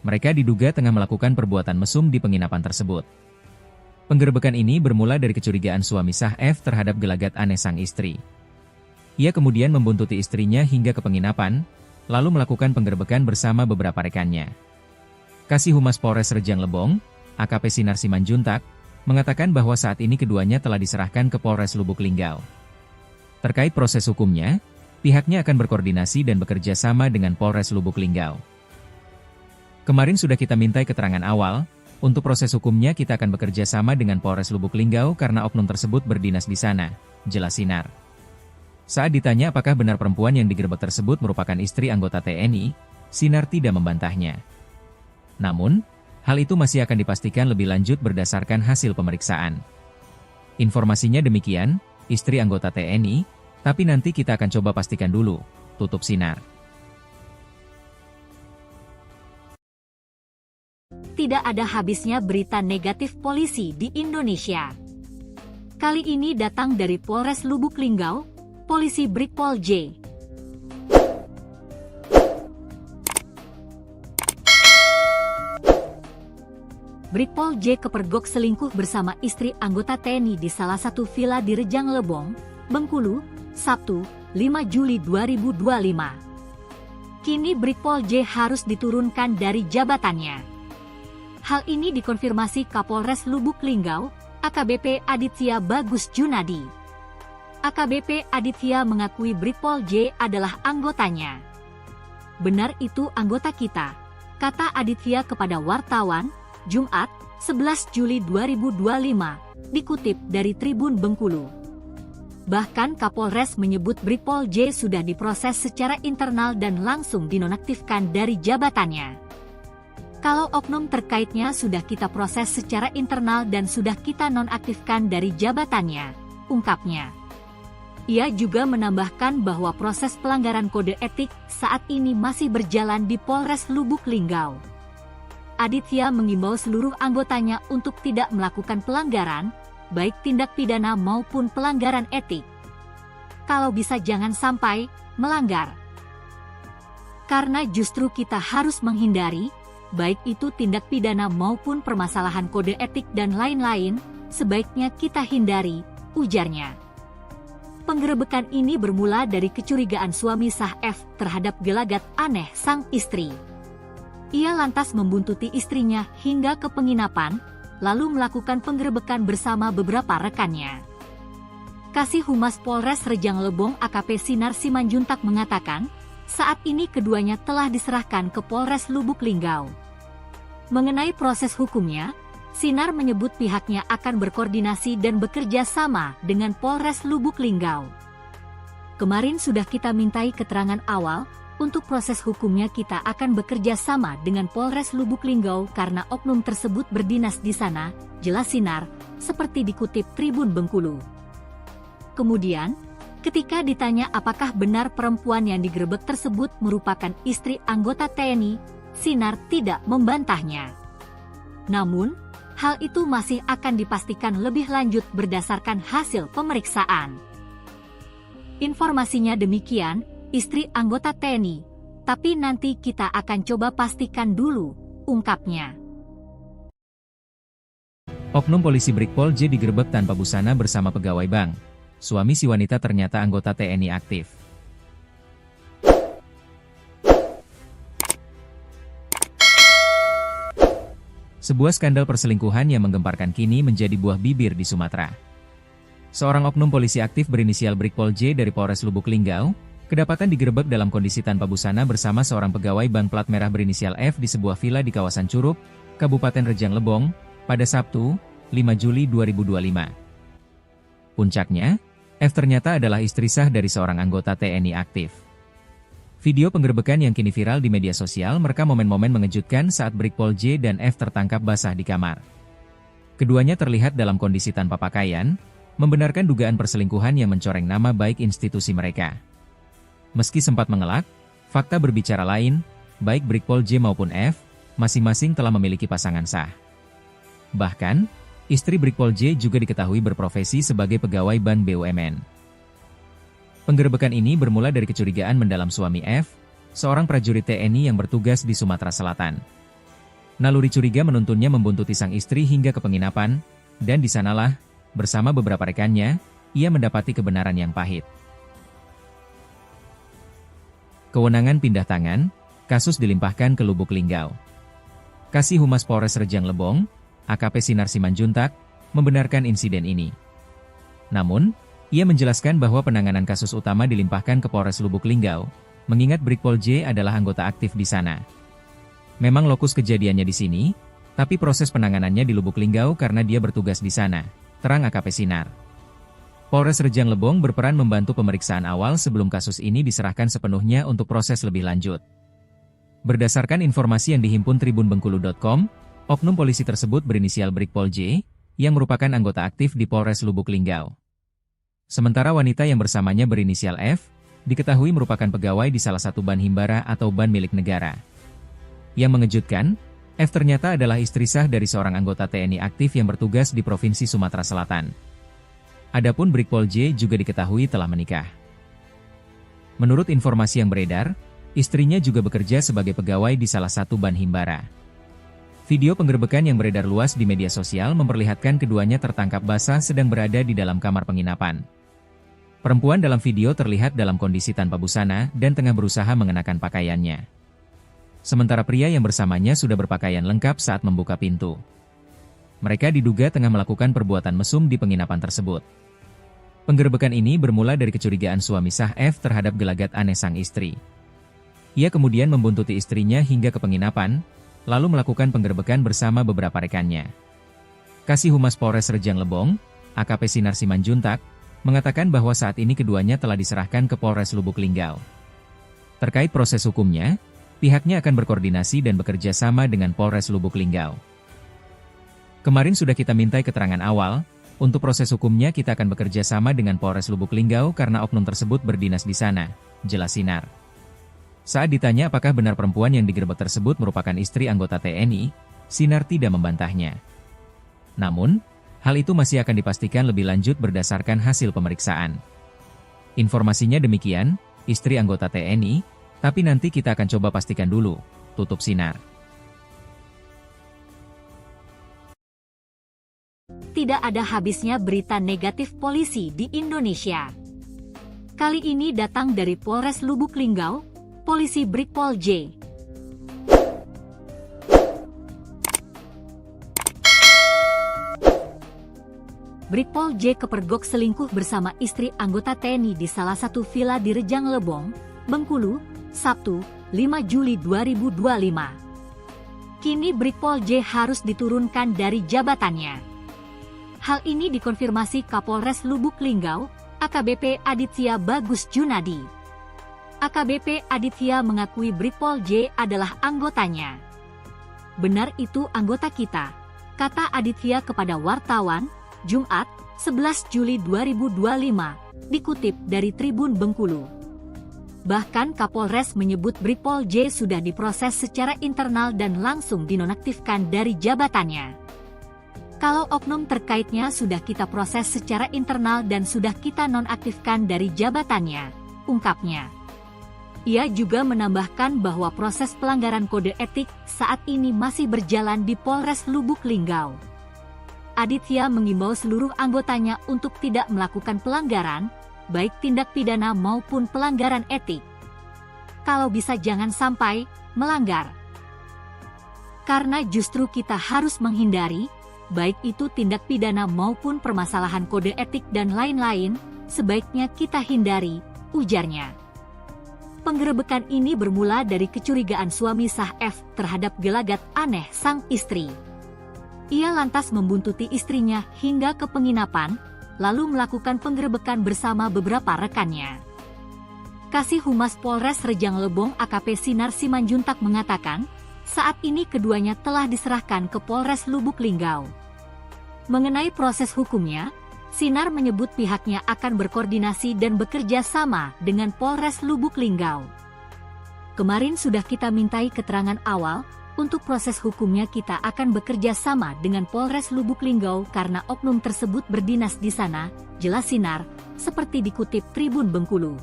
B: Mereka diduga tengah melakukan perbuatan mesum di penginapan tersebut. Penggerebekan ini bermula dari kecurigaan suami sah F terhadap gelagat aneh sang istri. Ia kemudian membuntuti istrinya hingga ke penginapan, lalu melakukan penggerebekan bersama beberapa rekannya. Kasih Humas Polres Rejang Lebong, AKP Sinar Simanjuntak, mengatakan bahwa saat ini keduanya telah diserahkan ke Polres Lubuk Linggau. Terkait proses hukumnya, pihaknya akan berkoordinasi dan bekerja sama dengan Polres Lubuk Linggau. Kemarin sudah kita mintai keterangan awal, untuk proses hukumnya kita akan bekerja sama dengan Polres Lubuk Linggau karena oknum tersebut berdinas di sana, jelas Sinar. Saat ditanya apakah benar perempuan yang digerebek tersebut merupakan istri anggota TNI, Sinar tidak membantahnya. Namun, hal itu masih akan dipastikan lebih lanjut berdasarkan hasil pemeriksaan. Informasinya demikian, istri anggota TNI, tapi nanti kita akan coba pastikan dulu, tutup Sinar.
A: Tidak ada habisnya berita negatif polisi di Indonesia. Kali ini datang dari Polres Lubuk Linggau, Polisi Brigpol J. Brigpol J kepergok selingkuh bersama istri anggota TNI di salah satu villa di Rejang Lebong, Bengkulu, Sabtu, 5 Juli 2025. Kini Brigpol J harus diturunkan dari jabatannya. Hal ini dikonfirmasi Kapolres Lubuk Linggau, AKBP Aditya Bagus Junadi. AKBP Aditya mengakui Brigpol J adalah anggotanya. Benar itu anggota kita, kata Aditya kepada wartawan, Jumat, 11 Juli 2025, dikutip dari Tribun Bengkulu. Bahkan Kapolres menyebut Brigpol J sudah diproses secara internal dan langsung dinonaktifkan dari jabatannya. Kalau oknum terkaitnya sudah kita proses secara internal dan sudah kita nonaktifkan dari jabatannya, ungkapnya. Ia juga menambahkan bahwa proses pelanggaran kode etik saat ini masih berjalan di Polres Lubuk Linggau. Aditya mengimbau seluruh anggotanya untuk tidak melakukan pelanggaran, baik tindak pidana maupun pelanggaran etik. Kalau bisa jangan sampai melanggar. Karena justru kita harus menghindari, baik itu tindak pidana maupun permasalahan kode etik dan lain-lain, sebaiknya kita hindari, ujarnya. Penggerebekan ini bermula dari kecurigaan suami sah F terhadap gelagat aneh sang istri. Ia lantas membuntuti istrinya hingga ke penginapan, lalu melakukan penggerebekan bersama beberapa rekannya. Kasih Humas Polres Rejang Lebong AKP Sinar Simanjuntak mengatakan, saat ini keduanya telah diserahkan ke Polres Lubuk Linggau. Mengenai proses hukumnya, Sinar menyebut pihaknya akan berkoordinasi dan bekerja sama dengan Polres Lubuk Linggau. Kemarin sudah kita mintai keterangan awal, untuk proses hukumnya kita akan bekerja sama dengan Polres Lubuk Linggau karena oknum tersebut berdinas di sana, jelas Sinar, seperti dikutip Tribun Bengkulu. Kemudian, ketika ditanya apakah benar perempuan yang digerebek tersebut merupakan istri anggota TNI, Sinar tidak membantahnya. Namun, hal itu masih akan dipastikan lebih lanjut berdasarkan hasil pemeriksaan. Informasinya demikian, istri anggota TNI, tapi nanti kita akan coba pastikan dulu, ungkapnya.
B: Oknum polisi Brigpol J digerebek tanpa busana bersama pegawai bank. Suami si wanita ternyata anggota TNI aktif. Sebuah skandal perselingkuhan yang menggemparkan kini menjadi buah bibir di Sumatera. Seorang oknum polisi aktif berinisial Brigpol J dari Polres Lubuk Linggau, kedapatan digerebek dalam kondisi tanpa busana bersama seorang pegawai bank plat merah berinisial F di sebuah villa di kawasan Curup, Kabupaten Rejang Lebong, pada Sabtu, 5 Juli 2025. Puncaknya, F ternyata adalah istri sah dari seorang anggota TNI aktif. Video penggerebekan yang kini viral di media sosial merekam momen-momen mengejutkan saat Brigpol J dan F tertangkap basah di kamar. Keduanya terlihat dalam kondisi tanpa pakaian, membenarkan dugaan perselingkuhan yang mencoreng nama baik institusi mereka. Meski sempat mengelak, fakta berbicara lain, baik Brigpol J maupun F, masing-masing telah memiliki pasangan sah. Bahkan, istri Brigpol J juga diketahui berprofesi sebagai pegawai bank BUMN. Penggerebekan ini bermula dari kecurigaan mendalam suami F, seorang prajurit TNI yang bertugas di Sumatera Selatan. Naluri curiga menuntunnya membuntuti sang istri hingga ke penginapan, dan di sanalah, bersama beberapa rekannya, ia mendapati kebenaran yang pahit. Kewenangan pindah tangan, kasus dilimpahkan ke Lubuk Linggau. Kasih Humas Polres Rejang Lebong, AKP Sinar Simanjuntak, membenarkan insiden ini. Namun, ia menjelaskan bahwa penanganan kasus utama dilimpahkan ke Polres Lubuk Linggau, mengingat Brigpol J adalah anggota aktif di sana. Memang lokus kejadiannya di sini, tapi proses penanganannya di Lubuk Linggau karena dia bertugas di sana, terang AKP Sinar. Polres Rejang Lebong berperan membantu pemeriksaan awal sebelum kasus ini diserahkan sepenuhnya untuk proses lebih lanjut. Berdasarkan informasi yang dihimpun tribunbengkulu.com, oknum polisi tersebut berinisial Brigpol J, yang merupakan anggota aktif di Polres Lubuk Linggau. Sementara wanita yang bersamanya berinisial F, diketahui merupakan pegawai di salah satu ban himbara atau ban milik negara. Yang mengejutkan, F ternyata adalah istri sah dari seorang anggota TNI aktif yang bertugas di Provinsi Sumatera Selatan. Adapun Brigpol J juga diketahui telah menikah. Menurut informasi yang beredar, istrinya juga bekerja sebagai pegawai di salah satu ban himbara. Video penggerebekan yang beredar luas di media sosial memperlihatkan keduanya tertangkap basah sedang berada di dalam kamar penginapan. Perempuan dalam video terlihat dalam kondisi tanpa busana dan tengah berusaha mengenakan pakaiannya. Sementara pria yang bersamanya sudah berpakaian lengkap saat membuka pintu. Mereka diduga tengah melakukan perbuatan mesum di penginapan tersebut. Penggerebekan ini bermula dari kecurigaan suami sah F terhadap gelagat aneh sang istri. Ia kemudian membuntuti istrinya hingga ke penginapan, lalu melakukan penggerebekan bersama beberapa rekannya. Kasih Humas Polres Rejang Lebong, AKP Sinar Simanjuntak, mengatakan bahwa saat ini keduanya telah diserahkan ke Polres Lubuk Linggau. Terkait proses hukumnya, pihaknya akan berkoordinasi dan bekerja sama dengan Polres Lubuk Linggau. Kemarin sudah kita mintai keterangan awal, untuk proses hukumnya kita akan bekerja sama dengan Polres Lubuk Linggau karena oknum tersebut berdinas di sana, jelas Sinar. Saat ditanya apakah benar perempuan yang digerebek tersebut merupakan istri anggota TNI, Sinar tidak membantahnya. Namun, hal itu masih akan dipastikan lebih lanjut berdasarkan hasil pemeriksaan. Informasinya demikian, istri anggota TNI, tapi nanti kita akan coba pastikan dulu, tutup Sinar.
A: Tidak ada habisnya berita negatif polisi di Indonesia. Kali ini datang dari Polres Lubuk Linggau, Polisi Brigpol J. Brigpol J kepergok selingkuh bersama istri anggota TNI di salah satu villa di Rejang Lebong, Bengkulu, Sabtu, 5 Juli 2025. Kini Brigpol J harus diturunkan dari jabatannya. Hal ini dikonfirmasi Kapolres Lubuk Linggau, AKBP Aditya Bagus Junadi. AKBP Aditya mengakui Brigpol J adalah anggotanya. Benar itu anggota kita, kata Aditya kepada wartawan, Jumat, 11 Juli 2025, dikutip dari Tribun Bengkulu. Bahkan Kapolres menyebut Brigpol J sudah diproses secara internal dan langsung dinonaktifkan dari jabatannya. Kalau oknum terkaitnya sudah kita proses secara internal dan sudah kita nonaktifkan dari jabatannya, ungkapnya. Ia juga menambahkan bahwa proses pelanggaran kode etik saat ini masih berjalan di Polres Lubuk Linggau. Aditya mengimbau seluruh anggotanya untuk tidak melakukan pelanggaran, baik tindak pidana maupun pelanggaran etik. Kalau bisa jangan sampai melanggar. Karena justru kita harus menghindari, baik itu tindak pidana maupun permasalahan kode etik dan lain-lain, sebaiknya kita hindari, ujarnya. Penggerebekan ini bermula dari kecurigaan suami sah F terhadap gelagat aneh sang istri. Ia lantas membuntuti istrinya hingga ke penginapan, lalu melakukan penggerebekan bersama beberapa rekannya. Kasih Humas Polres Rejang Lebong AKP Sinar Simanjuntak mengatakan, saat ini keduanya telah diserahkan ke Polres Lubuk Linggau. Mengenai proses hukumnya, Sinar menyebut pihaknya akan berkoordinasi dan bekerja sama dengan Polres Lubuk Linggau. Kemarin sudah kita mintai keterangan awal, untuk proses hukumnya kita akan bekerja sama dengan Polres Lubuk Linggau karena oknum tersebut berdinas di sana, jelas Sinar, seperti dikutip Tribun Bengkulu.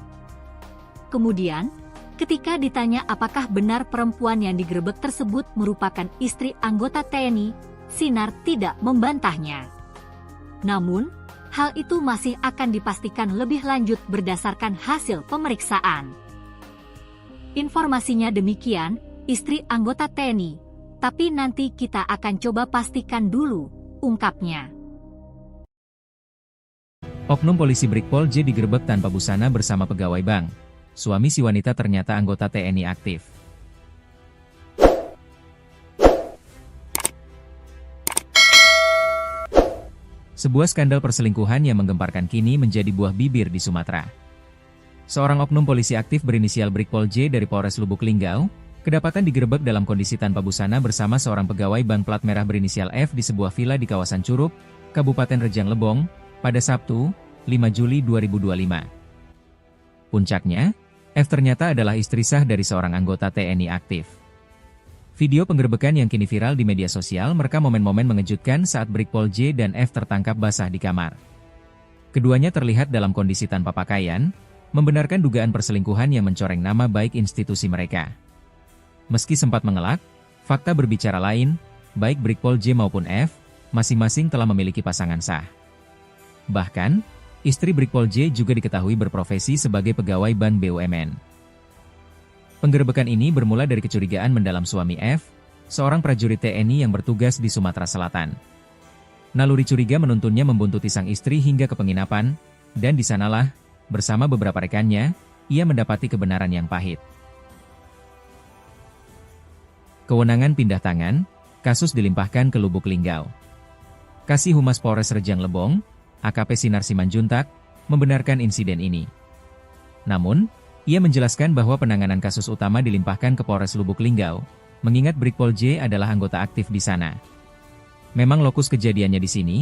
A: Kemudian, ketika ditanya apakah benar perempuan yang digerebek tersebut merupakan istri anggota TNI, Sinar tidak membantahnya. Namun, hal itu masih akan dipastikan lebih lanjut berdasarkan hasil pemeriksaan. Informasinya demikian, istri anggota TNI, tapi nanti kita akan coba pastikan dulu, ungkapnya.
B: Oknum polisi Brigpol J digerebek tanpa busana bersama pegawai bank. Suami si wanita ternyata anggota TNI aktif. Sebuah skandal perselingkuhan yang menggemparkan kini menjadi buah bibir di Sumatera. Seorang oknum polisi aktif berinisial Brigpol J dari Polres Lubuk Linggau, kedapatan digerebek dalam kondisi tanpa busana bersama seorang pegawai bank plat merah berinisial F di sebuah villa di kawasan Curup, Kabupaten Rejang Lebong, pada Sabtu, 5 Juli 2025. Puncaknya, F ternyata adalah istri sah dari seorang anggota TNI aktif. Video penggerebekan yang kini viral di media sosial merekam momen-momen mengejutkan saat Brigpol J dan F tertangkap basah di kamar. Keduanya terlihat dalam kondisi tanpa pakaian, membenarkan dugaan perselingkuhan yang mencoreng nama baik institusi mereka. Meski sempat mengelak, fakta berbicara lain, baik Brigpol J maupun F, masing-masing telah memiliki pasangan sah. Bahkan, istri Brigpol J juga diketahui berprofesi sebagai pegawai bank BUMN. Penggerebekan ini bermula dari kecurigaan mendalam suami F, seorang prajurit TNI yang bertugas di Sumatera Selatan. Naluri curiga menuntunnya membuntuti sang istri hingga ke penginapan, dan di sanalah, bersama beberapa rekannya, ia mendapati kebenaran yang pahit. Kewenangan pindah tangan, kasus dilimpahkan ke Lubuk Linggau. Kasih Humas Polres Rejang Lebong, AKP Sinar Simanjuntak, membenarkan insiden ini. Namun, ia menjelaskan bahwa penanganan kasus utama dilimpahkan ke Polres Lubuk Linggau, mengingat Brigpol J adalah anggota aktif di sana. Memang lokus kejadiannya di sini,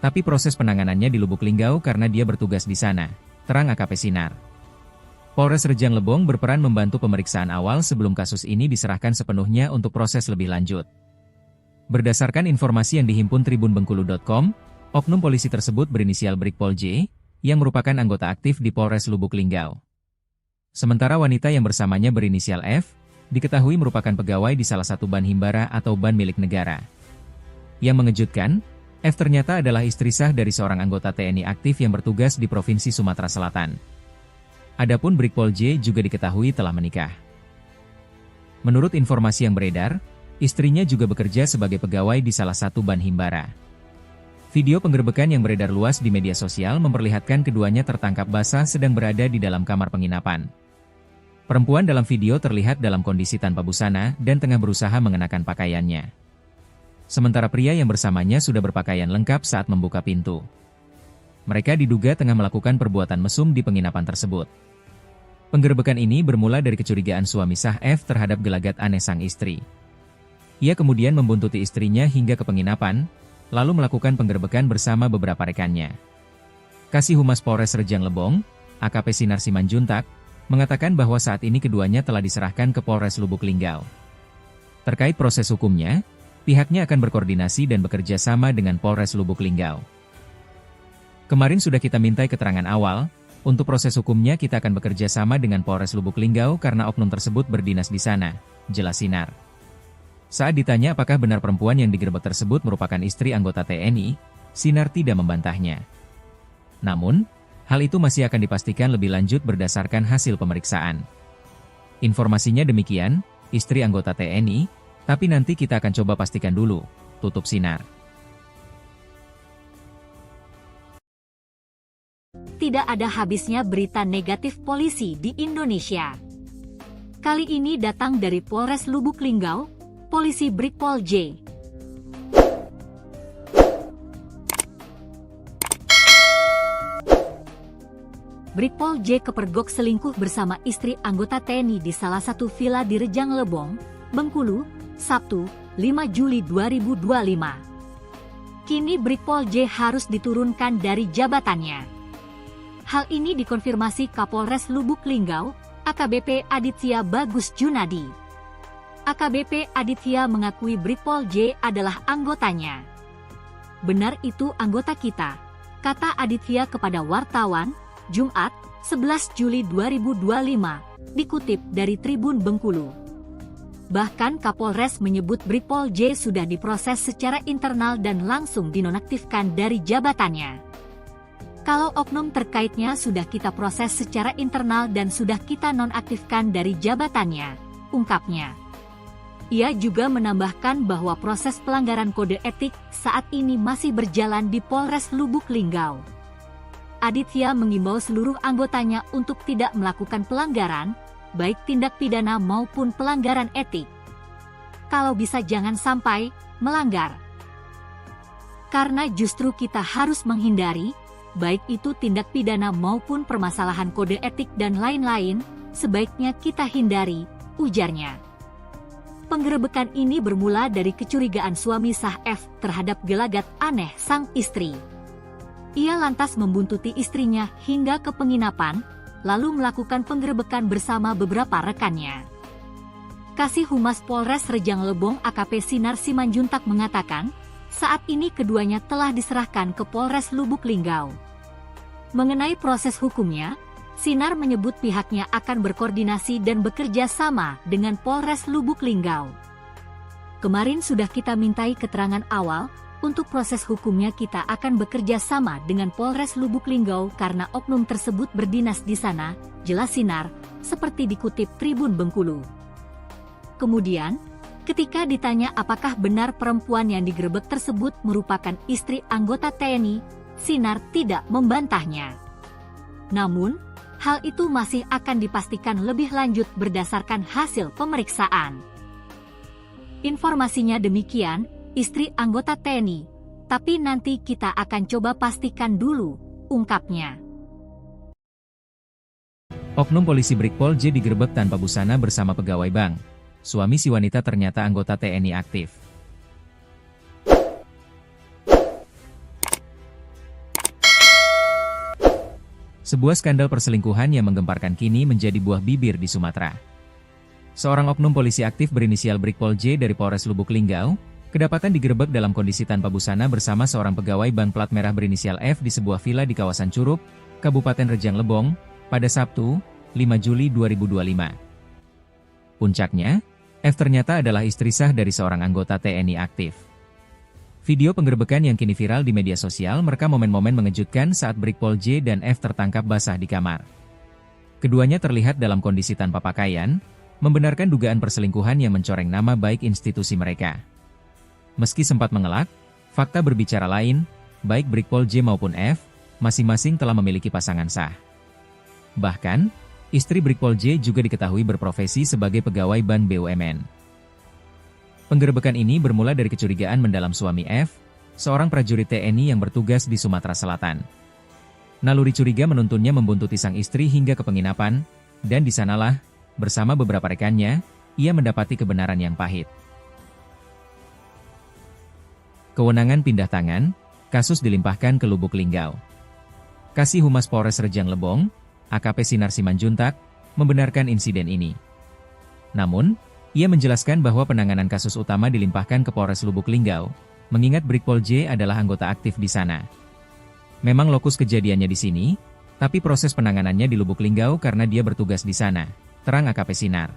B: tapi proses penanganannya di Lubuk Linggau karena dia bertugas di sana, terang AKP Sinar. Polres Rejang Lebong berperan membantu pemeriksaan awal sebelum kasus ini diserahkan sepenuhnya untuk proses lebih lanjut. Berdasarkan informasi yang dihimpun tribunbengkulu.com, oknum polisi tersebut berinisial Brigpol J, yang merupakan anggota aktif di Polres Lubuk Linggau. Sementara wanita yang bersamanya berinisial F, diketahui merupakan pegawai di salah satu ban himbara atau ban milik negara. Yang mengejutkan, F ternyata adalah istri sah dari seorang anggota TNI aktif yang bertugas di Provinsi Sumatera Selatan. Adapun Brigpol J juga diketahui telah menikah. Menurut informasi yang beredar, istrinya juga bekerja sebagai pegawai di salah satu ban himbara. Video penggerebekan yang beredar luas di media sosial memperlihatkan keduanya tertangkap basah sedang berada di dalam kamar penginapan. Perempuan dalam video terlihat dalam kondisi tanpa busana dan tengah berusaha mengenakan pakaiannya. Sementara pria yang bersamanya sudah berpakaian lengkap saat membuka pintu. Mereka diduga tengah melakukan perbuatan mesum di penginapan tersebut. Penggerebekan ini bermula dari kecurigaan suami sah F terhadap gelagat aneh sang istri. Ia kemudian membuntuti istrinya hingga ke penginapan, lalu melakukan penggerebekan bersama beberapa rekannya. Kasih Humas Polres Rejang Lebong, AKP Sinar Simanjuntak, mengatakan bahwa saat ini keduanya telah diserahkan ke Polres Lubuk Linggau. Terkait proses hukumnya, pihaknya akan berkoordinasi dan bekerja sama dengan Polres Lubuk Linggau. Kemarin sudah kita mintai keterangan awal, untuk proses hukumnya kita akan bekerja sama dengan Polres Lubuk Linggau karena oknum tersebut berdinas di sana, jelas Sinar. Saat ditanya apakah benar perempuan yang digerebek tersebut merupakan istri anggota TNI, Sinar tidak membantahnya. Namun, hal itu masih akan dipastikan lebih lanjut berdasarkan hasil pemeriksaan. Informasinya demikian, istri anggota TNI, tapi nanti kita akan coba pastikan dulu, tutup Sinar.
A: Tidak ada habisnya berita negatif polisi di Indonesia. Kali ini datang dari Polres Lubuk Linggau, Polisi Brigpol J. Brigpol J kepergok selingkuh bersama istri anggota TNI di salah satu villa di Rejang Lebong, Bengkulu, Sabtu, 5 Juli 2025. Kini Brigpol J harus diturunkan dari jabatannya. Hal ini dikonfirmasi Kapolres Lubuk Linggau, AKBP Aditya Bagus Junadi. AKBP Aditya mengakui Brigpol J adalah anggotanya. Benar itu anggota kita, kata Aditya kepada wartawan, Jumat, 11 Juli 2025, dikutip dari Tribun Bengkulu. Bahkan Kapolres menyebut Brigpol J sudah diproses secara internal dan langsung dinonaktifkan dari jabatannya. Kalau oknum terkaitnya sudah kita proses secara internal dan sudah kita nonaktifkan dari jabatannya, ungkapnya. Ia juga menambahkan bahwa proses pelanggaran kode etik saat ini masih berjalan di Polres Lubuk Linggau. Aditya mengimbau seluruh anggotanya untuk tidak melakukan pelanggaran, baik tindak pidana maupun pelanggaran etik. Kalau bisa jangan sampai melanggar. Karena justru kita harus menghindari, baik itu tindak pidana maupun permasalahan kode etik dan lain-lain, sebaiknya kita hindari, ujarnya. Penggerebekan ini bermula dari kecurigaan suami sah F terhadap gelagat aneh sang istri. Ia lantas membuntuti istrinya hingga ke penginapan, lalu melakukan penggerebekan bersama beberapa rekannya. Kasih Humas Polres Rejang Lebong AKP Sinar Simanjuntak mengatakan, saat ini keduanya telah diserahkan ke Polres Lubuk Linggau. Mengenai proses hukumnya, Sinar menyebut pihaknya akan berkoordinasi dan bekerja sama dengan Polres Lubuk Linggau. Kemarin sudah kita mintai keterangan awal, untuk proses hukumnya kita akan bekerja sama dengan Polres Lubuk Linggau karena oknum tersebut berdinas di sana, jelas Sinar, seperti dikutip Tribun Bengkulu. Kemudian, ketika ditanya apakah benar perempuan yang digerebek tersebut merupakan istri anggota TNI, Sinar tidak membantahnya. Namun, hal itu masih akan dipastikan lebih lanjut berdasarkan hasil pemeriksaan. Informasinya demikian, istri anggota TNI. Tapi nanti kita akan coba pastikan dulu, ungkapnya.
B: Oknum polisi Brigpol J digerebek tanpa busana bersama pegawai bank. Suami si wanita ternyata anggota TNI aktif. Sebuah skandal perselingkuhan yang menggemparkan kini menjadi buah bibir di Sumatera. Seorang oknum polisi aktif berinisial Brigpol J dari Polres Lubuk Linggau, kedapatan digerebek dalam kondisi tanpa busana bersama seorang pegawai bank plat merah berinisial F di sebuah villa di kawasan Curup, Kabupaten Rejang Lebong, pada Sabtu, 5 Juli 2025. Puncaknya, F ternyata adalah istri sah dari seorang anggota TNI aktif. Video penggerebekan yang kini viral di media sosial merekam momen-momen mengejutkan saat Brigpol J dan F tertangkap basah di kamar. Keduanya terlihat dalam kondisi tanpa pakaian, membenarkan dugaan perselingkuhan yang mencoreng nama baik institusi mereka. Meski sempat mengelak, fakta berbicara lain, baik Brigpol J maupun F, masing-masing telah memiliki pasangan sah. Bahkan, istri Brigpol J juga diketahui berprofesi sebagai pegawai bank BUMN. Penggerebekan ini bermula dari kecurigaan mendalam suami F, seorang prajurit TNI yang bertugas di Sumatera Selatan. Naluri curiga menuntunnya membuntuti sang istri hingga ke penginapan, dan di sanalah, bersama beberapa rekannya, ia mendapati kebenaran yang pahit. Kewenangan pindah tangan, kasus dilimpahkan ke Lubuk Linggau. Kasih Humas Polres Rejang Lebong, AKP Sinar Simanjuntak, membenarkan insiden ini. Namun, ia menjelaskan bahwa penanganan kasus utama dilimpahkan ke Polres Lubuk Linggau, mengingat Brigpol J adalah anggota aktif di sana. Memang lokus kejadiannya di sini, tapi proses penanganannya di Lubuk Linggau karena dia bertugas di sana, terang AKP Sinar.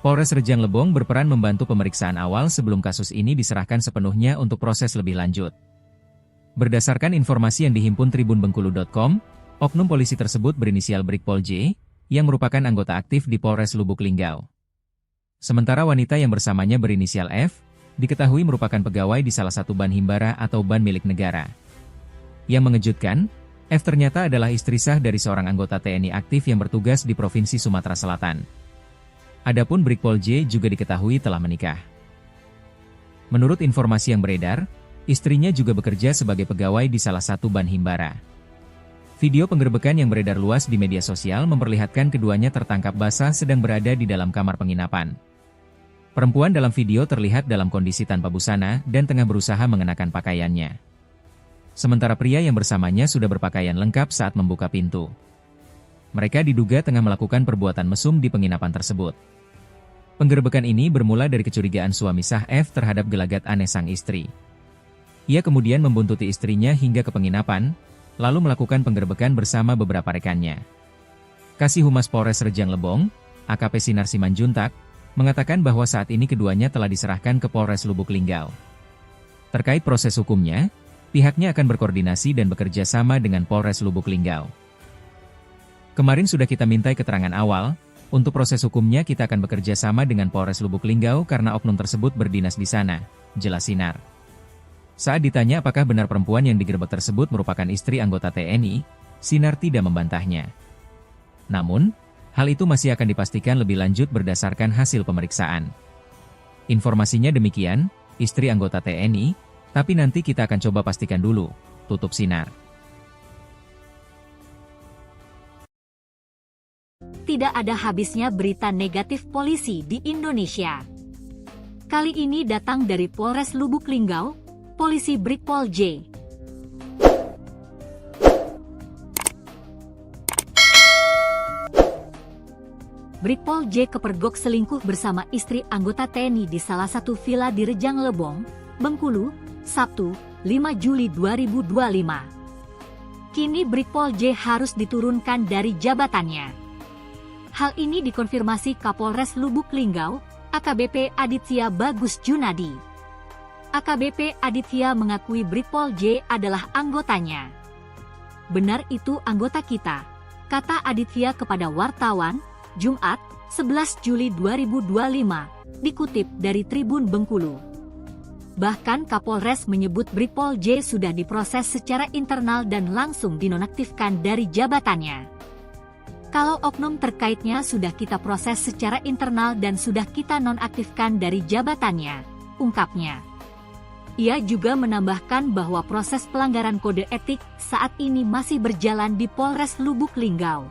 B: Polres Rejang Lebong berperan membantu pemeriksaan awal sebelum kasus ini diserahkan sepenuhnya untuk proses lebih lanjut. Berdasarkan informasi yang dihimpun tribunbengkulu.com, oknum polisi tersebut berinisial Brigpol J, yang merupakan anggota aktif di Polres Lubuk Linggau. Sementara wanita yang bersamanya berinisial F, diketahui merupakan pegawai di salah satu ban himbara atau ban milik negara. Yang mengejutkan, F ternyata adalah istri sah dari seorang anggota TNI aktif yang bertugas di Provinsi Sumatera Selatan. Adapun Brigpol J juga diketahui telah menikah. Menurut informasi yang beredar, istrinya juga bekerja sebagai pegawai di salah satu ban himbara. Video penggerebekan yang beredar luas di media sosial memperlihatkan keduanya tertangkap basah sedang berada di dalam kamar penginapan. Perempuan dalam video terlihat dalam kondisi tanpa busana dan tengah berusaha mengenakan pakaiannya. Sementara pria yang bersamanya sudah berpakaian lengkap saat membuka pintu. Mereka diduga tengah melakukan perbuatan mesum di penginapan tersebut. Penggerebekan ini bermula dari kecurigaan suami sah F terhadap gelagat aneh sang istri. Ia kemudian membuntuti istrinya hingga ke penginapan, lalu melakukan penggerebekan bersama beberapa rekannya. Kasih Humas Polres Rejang Lebong, AKP Sinar Simanjuntak, mengatakan bahwa saat ini keduanya telah diserahkan ke Polres Lubuk Linggau. Terkait proses hukumnya, pihaknya akan berkoordinasi dan bekerja sama dengan Polres Lubuk Linggau. Kemarin sudah kita mintai keterangan awal, untuk proses hukumnya kita akan bekerja sama dengan Polres Lubuk Linggau karena oknum tersebut berdinas di sana, jelas Sinar. Saat ditanya apakah benar perempuan yang digerebek tersebut merupakan istri anggota TNI, Sinar tidak membantahnya. Namun, hal itu masih akan dipastikan lebih lanjut berdasarkan hasil pemeriksaan. Informasinya demikian, istri anggota TNI, tapi nanti kita akan coba pastikan dulu, tutup Sinar.
A: Tidak ada habisnya berita negatif polisi di Indonesia. Kali ini datang dari Polres Lubuk Linggau, Polisi Brigpol J. Brigpol J kepergok selingkuh bersama istri anggota TNI di salah satu villa di Rejang Lebong, Bengkulu, Sabtu, 5 Juli 2025. Kini Brigpol J harus diturunkan dari jabatannya. Hal ini dikonfirmasi Kapolres Lubuk Linggau, AKBP Aditya Bagus Junadi. AKBP Aditya mengakui Brigpol J adalah anggotanya. Benar itu anggota kita, kata Aditya kepada wartawan, Jumat, 11 Juli 2025, dikutip dari Tribun Bengkulu. Bahkan Kapolres menyebut Brigpol J sudah diproses secara internal dan langsung dinonaktifkan dari jabatannya. Kalau oknum terkaitnya sudah kita proses secara internal dan sudah kita nonaktifkan dari jabatannya, ungkapnya. Ia juga menambahkan bahwa proses pelanggaran kode etik saat ini masih berjalan di Polres Lubuk Linggau.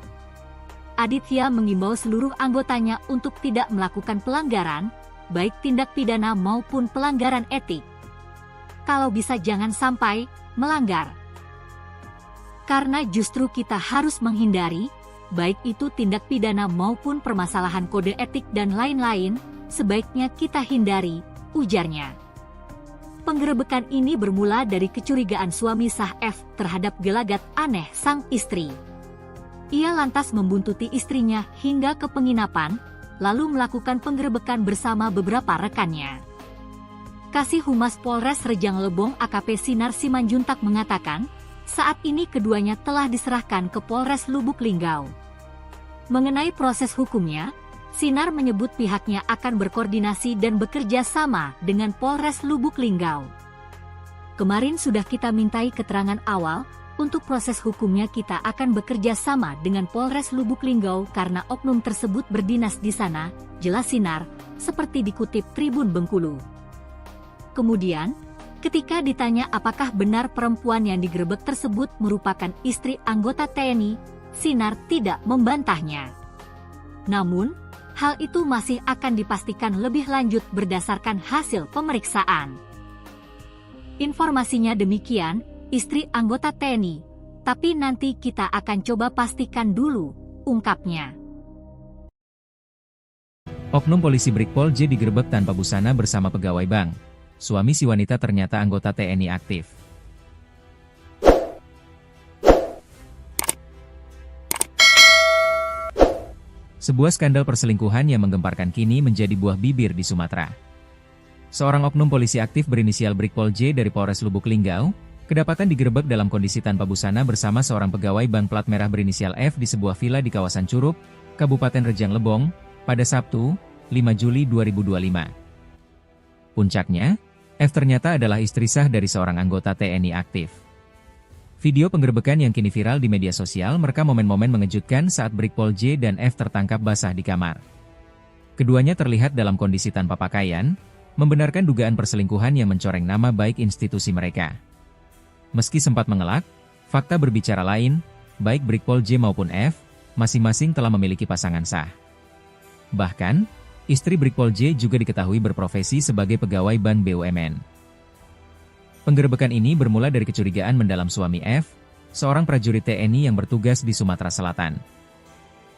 A: Aditya mengimbau seluruh anggotanya untuk tidak melakukan pelanggaran, baik tindak pidana maupun pelanggaran etik. Kalau bisa jangan sampai melanggar. Karena justru kita harus menghindari, baik itu tindak pidana maupun permasalahan kode etik dan lain-lain, sebaiknya kita hindari, ujarnya. Penggerebekan ini bermula dari kecurigaan suami sah F terhadap gelagat aneh sang istri. Ia lantas membuntuti istrinya hingga ke penginapan, lalu melakukan penggerebekan bersama beberapa rekannya. Kasih Humas Polres Rejang Lebong AKP Sinar Simanjuntak mengatakan, saat ini keduanya telah diserahkan ke Polres Lubuk Linggau. Mengenai proses hukumnya, Sinar menyebut pihaknya akan berkoordinasi dan bekerja sama dengan Polres Lubuk Linggau. Kemarin sudah kita mintai keterangan awal, untuk proses hukumnya kita akan bekerja sama dengan Polres Lubuk Linggau karena oknum tersebut berdinas di sana, jelas Sinar, seperti dikutip Tribun Bengkulu. Kemudian, ketika ditanya apakah benar perempuan yang digerebek tersebut merupakan istri anggota TNI, Sinar tidak membantahnya. Namun, hal itu masih akan dipastikan lebih lanjut berdasarkan hasil pemeriksaan. Informasinya demikian, istri anggota TNI, tapi nanti kita akan coba pastikan dulu, ungkapnya.
B: Oknum polisi Brigpol J digerebek tanpa busana bersama pegawai bank. Suami si wanita ternyata anggota TNI aktif. Sebuah skandal perselingkuhan yang menggemparkan kini menjadi buah bibir di Sumatera. Seorang oknum polisi aktif berinisial Brigpol J dari Polres Lubuk Linggau, kedapatan digerebek dalam kondisi tanpa busana bersama seorang pegawai bank plat merah berinisial F di sebuah villa di kawasan Curup, Kabupaten Rejang Lebong, pada Sabtu, 5 Juli 2025. Puncaknya, F ternyata adalah istri sah dari seorang anggota TNI aktif. Video penggerebekan yang kini viral di media sosial merekam momen-momen mengejutkan saat Brigpol J dan F tertangkap basah di kamar. Keduanya terlihat dalam kondisi tanpa pakaian, membenarkan dugaan perselingkuhan yang mencoreng nama baik institusi mereka. Meski sempat mengelak, fakta berbicara lain, baik Brigpol J maupun F, masing-masing telah memiliki pasangan sah. Bahkan, istri Brigpol J juga diketahui berprofesi sebagai pegawai bank BUMN. Penggerebekan ini bermula dari kecurigaan mendalam suami F, seorang prajurit TNI yang bertugas di Sumatera Selatan.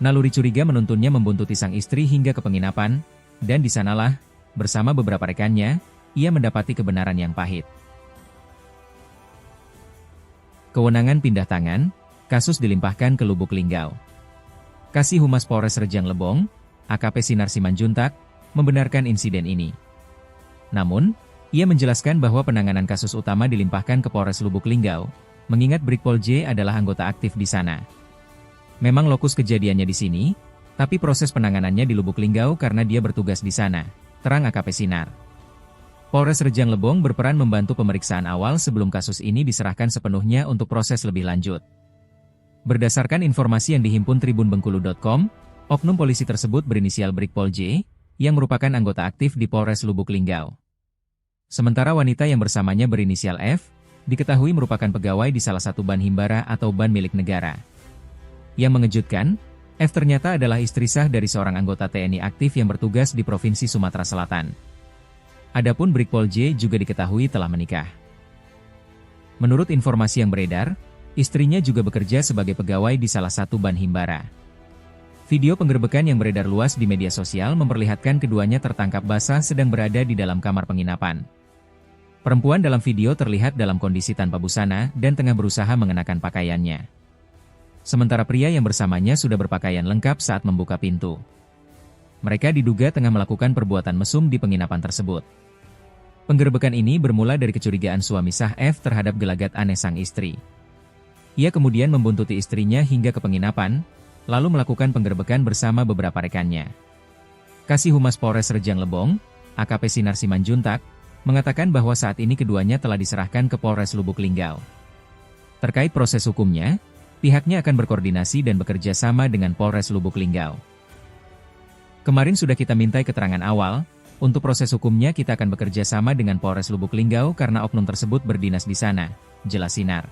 B: Naluri curiga menuntunnya membuntuti sang istri hingga ke penginapan, dan di sanalah, bersama beberapa rekannya, ia mendapati kebenaran yang pahit. Kewenangan pindah tangan, kasus dilimpahkan ke Lubuk Linggau. Kasih Humas Polres Rejang Lebong, AKP Sinar Simanjuntak, membenarkan insiden ini. Namun, ia menjelaskan bahwa penanganan kasus utama dilimpahkan ke Polres Lubuk Linggau, mengingat Brigpol J adalah anggota aktif di sana. Memang lokus kejadiannya di sini, tapi proses penanganannya di Lubuk Linggau karena dia bertugas di sana, terang AKP Sinar. Polres Rejang Lebong berperan membantu pemeriksaan awal sebelum kasus ini diserahkan sepenuhnya untuk proses lebih lanjut. Berdasarkan informasi yang dihimpun tribunbengkulu.com, oknum polisi tersebut berinisial Brigpol J, yang merupakan anggota aktif di Polres Lubuk Linggau. Sementara wanita yang bersamanya berinisial F, diketahui merupakan pegawai di salah satu ban himbara atau ban milik negara. Yang mengejutkan, F ternyata adalah istri sah dari seorang anggota TNI aktif yang bertugas di Provinsi Sumatera Selatan. Adapun Brigpol J juga diketahui telah menikah. Menurut informasi yang beredar, istrinya juga bekerja sebagai pegawai di salah satu ban himbara. Video penggerebekan yang beredar luas di media sosial memperlihatkan keduanya tertangkap basah sedang berada di dalam kamar penginapan. Perempuan dalam video terlihat dalam kondisi tanpa busana dan tengah berusaha mengenakan pakaiannya. Sementara pria yang bersamanya sudah berpakaian lengkap saat membuka pintu. Mereka diduga tengah melakukan perbuatan mesum di penginapan tersebut. Penggerebekan ini bermula dari kecurigaan suami sah F terhadap gelagat aneh sang istri. Ia kemudian membuntuti istrinya hingga ke penginapan, lalu melakukan penggerebekan bersama beberapa rekannya. Kasih Humas Polres Rejang Lebong, AKP Sinar Simanjuntak, mengatakan bahwa saat ini keduanya telah diserahkan ke Polres Lubuk Linggau. Terkait proses hukumnya, Pihaknya akan berkoordinasi dan bekerja sama dengan Polres Lubuk Linggau. Kemarin sudah kita mintai keterangan awal, untuk proses hukumnya kita akan bekerja sama dengan Polres Lubuk Linggau karena oknum tersebut berdinas di sana, jelas Sinar.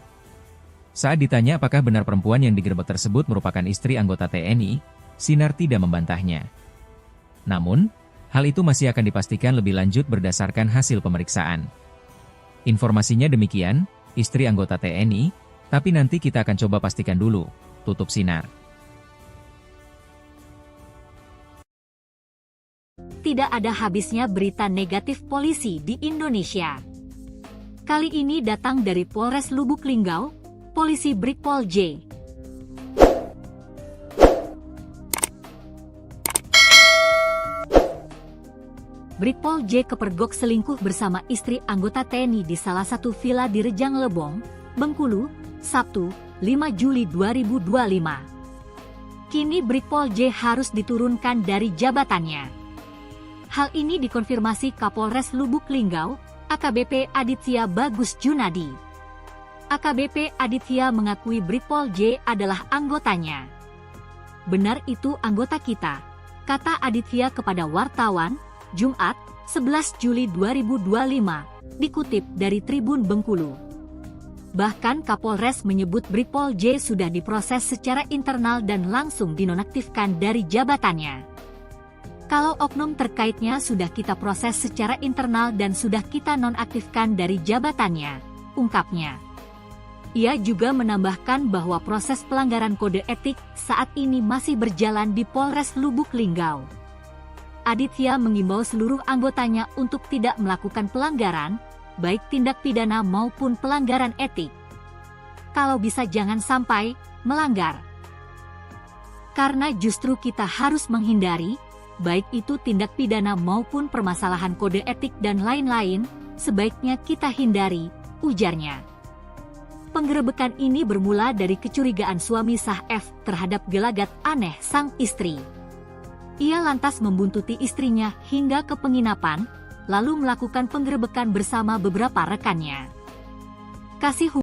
B: Saat ditanya apakah benar perempuan yang digerebek tersebut merupakan istri anggota TNI, Sinar tidak membantahnya. Namun, hal itu masih akan dipastikan lebih lanjut berdasarkan hasil pemeriksaan. Informasinya demikian, istri anggota TNI, tapi nanti kita akan coba pastikan dulu, tutup Sinar.
A: Tidak ada habisnya berita negatif polisi di Indonesia. Kali ini datang dari Polres Lubuk Linggau, Polisi Brigpol J. Brigpol J kepergok selingkuh bersama istri anggota TNI di salah satu villa di Rejang Lebong, Bengkulu, Sabtu, 5 Juli 2025. Kini Brigpol J harus diturunkan dari jabatannya. Hal ini dikonfirmasi Kapolres Lubuk Linggau, AKBP Aditya Bagus Junadi. AKBP Aditya mengakui Brigpol J adalah anggotanya. Benar itu anggota kita, kata Aditya kepada wartawan, Jumat, 11 Juli 2025, dikutip dari Tribun Bengkulu. Bahkan Kapolres menyebut Brigpol J sudah diproses secara internal dan langsung dinonaktifkan dari jabatannya. Kalau oknum terkaitnya sudah kita proses secara internal dan sudah kita nonaktifkan dari jabatannya, ungkapnya. Ia juga menambahkan bahwa proses pelanggaran kode etik saat ini masih berjalan di Polres Lubuk Linggau. Aditya mengimbau seluruh anggotanya untuk tidak melakukan pelanggaran, baik tindak pidana maupun pelanggaran etik. Kalau bisa jangan sampai melanggar. Karena justru kita harus menghindari, baik itu tindak pidana maupun permasalahan kode etik dan lain-lain, sebaiknya kita hindari, ujarnya. Penggerebekan ini bermula dari kecurigaan suami sah F terhadap gelagat aneh sang istri. Ia lantas membuntuti istrinya hingga ke penginapan, lalu melakukan penggerebekan bersama beberapa rekannya. Kasih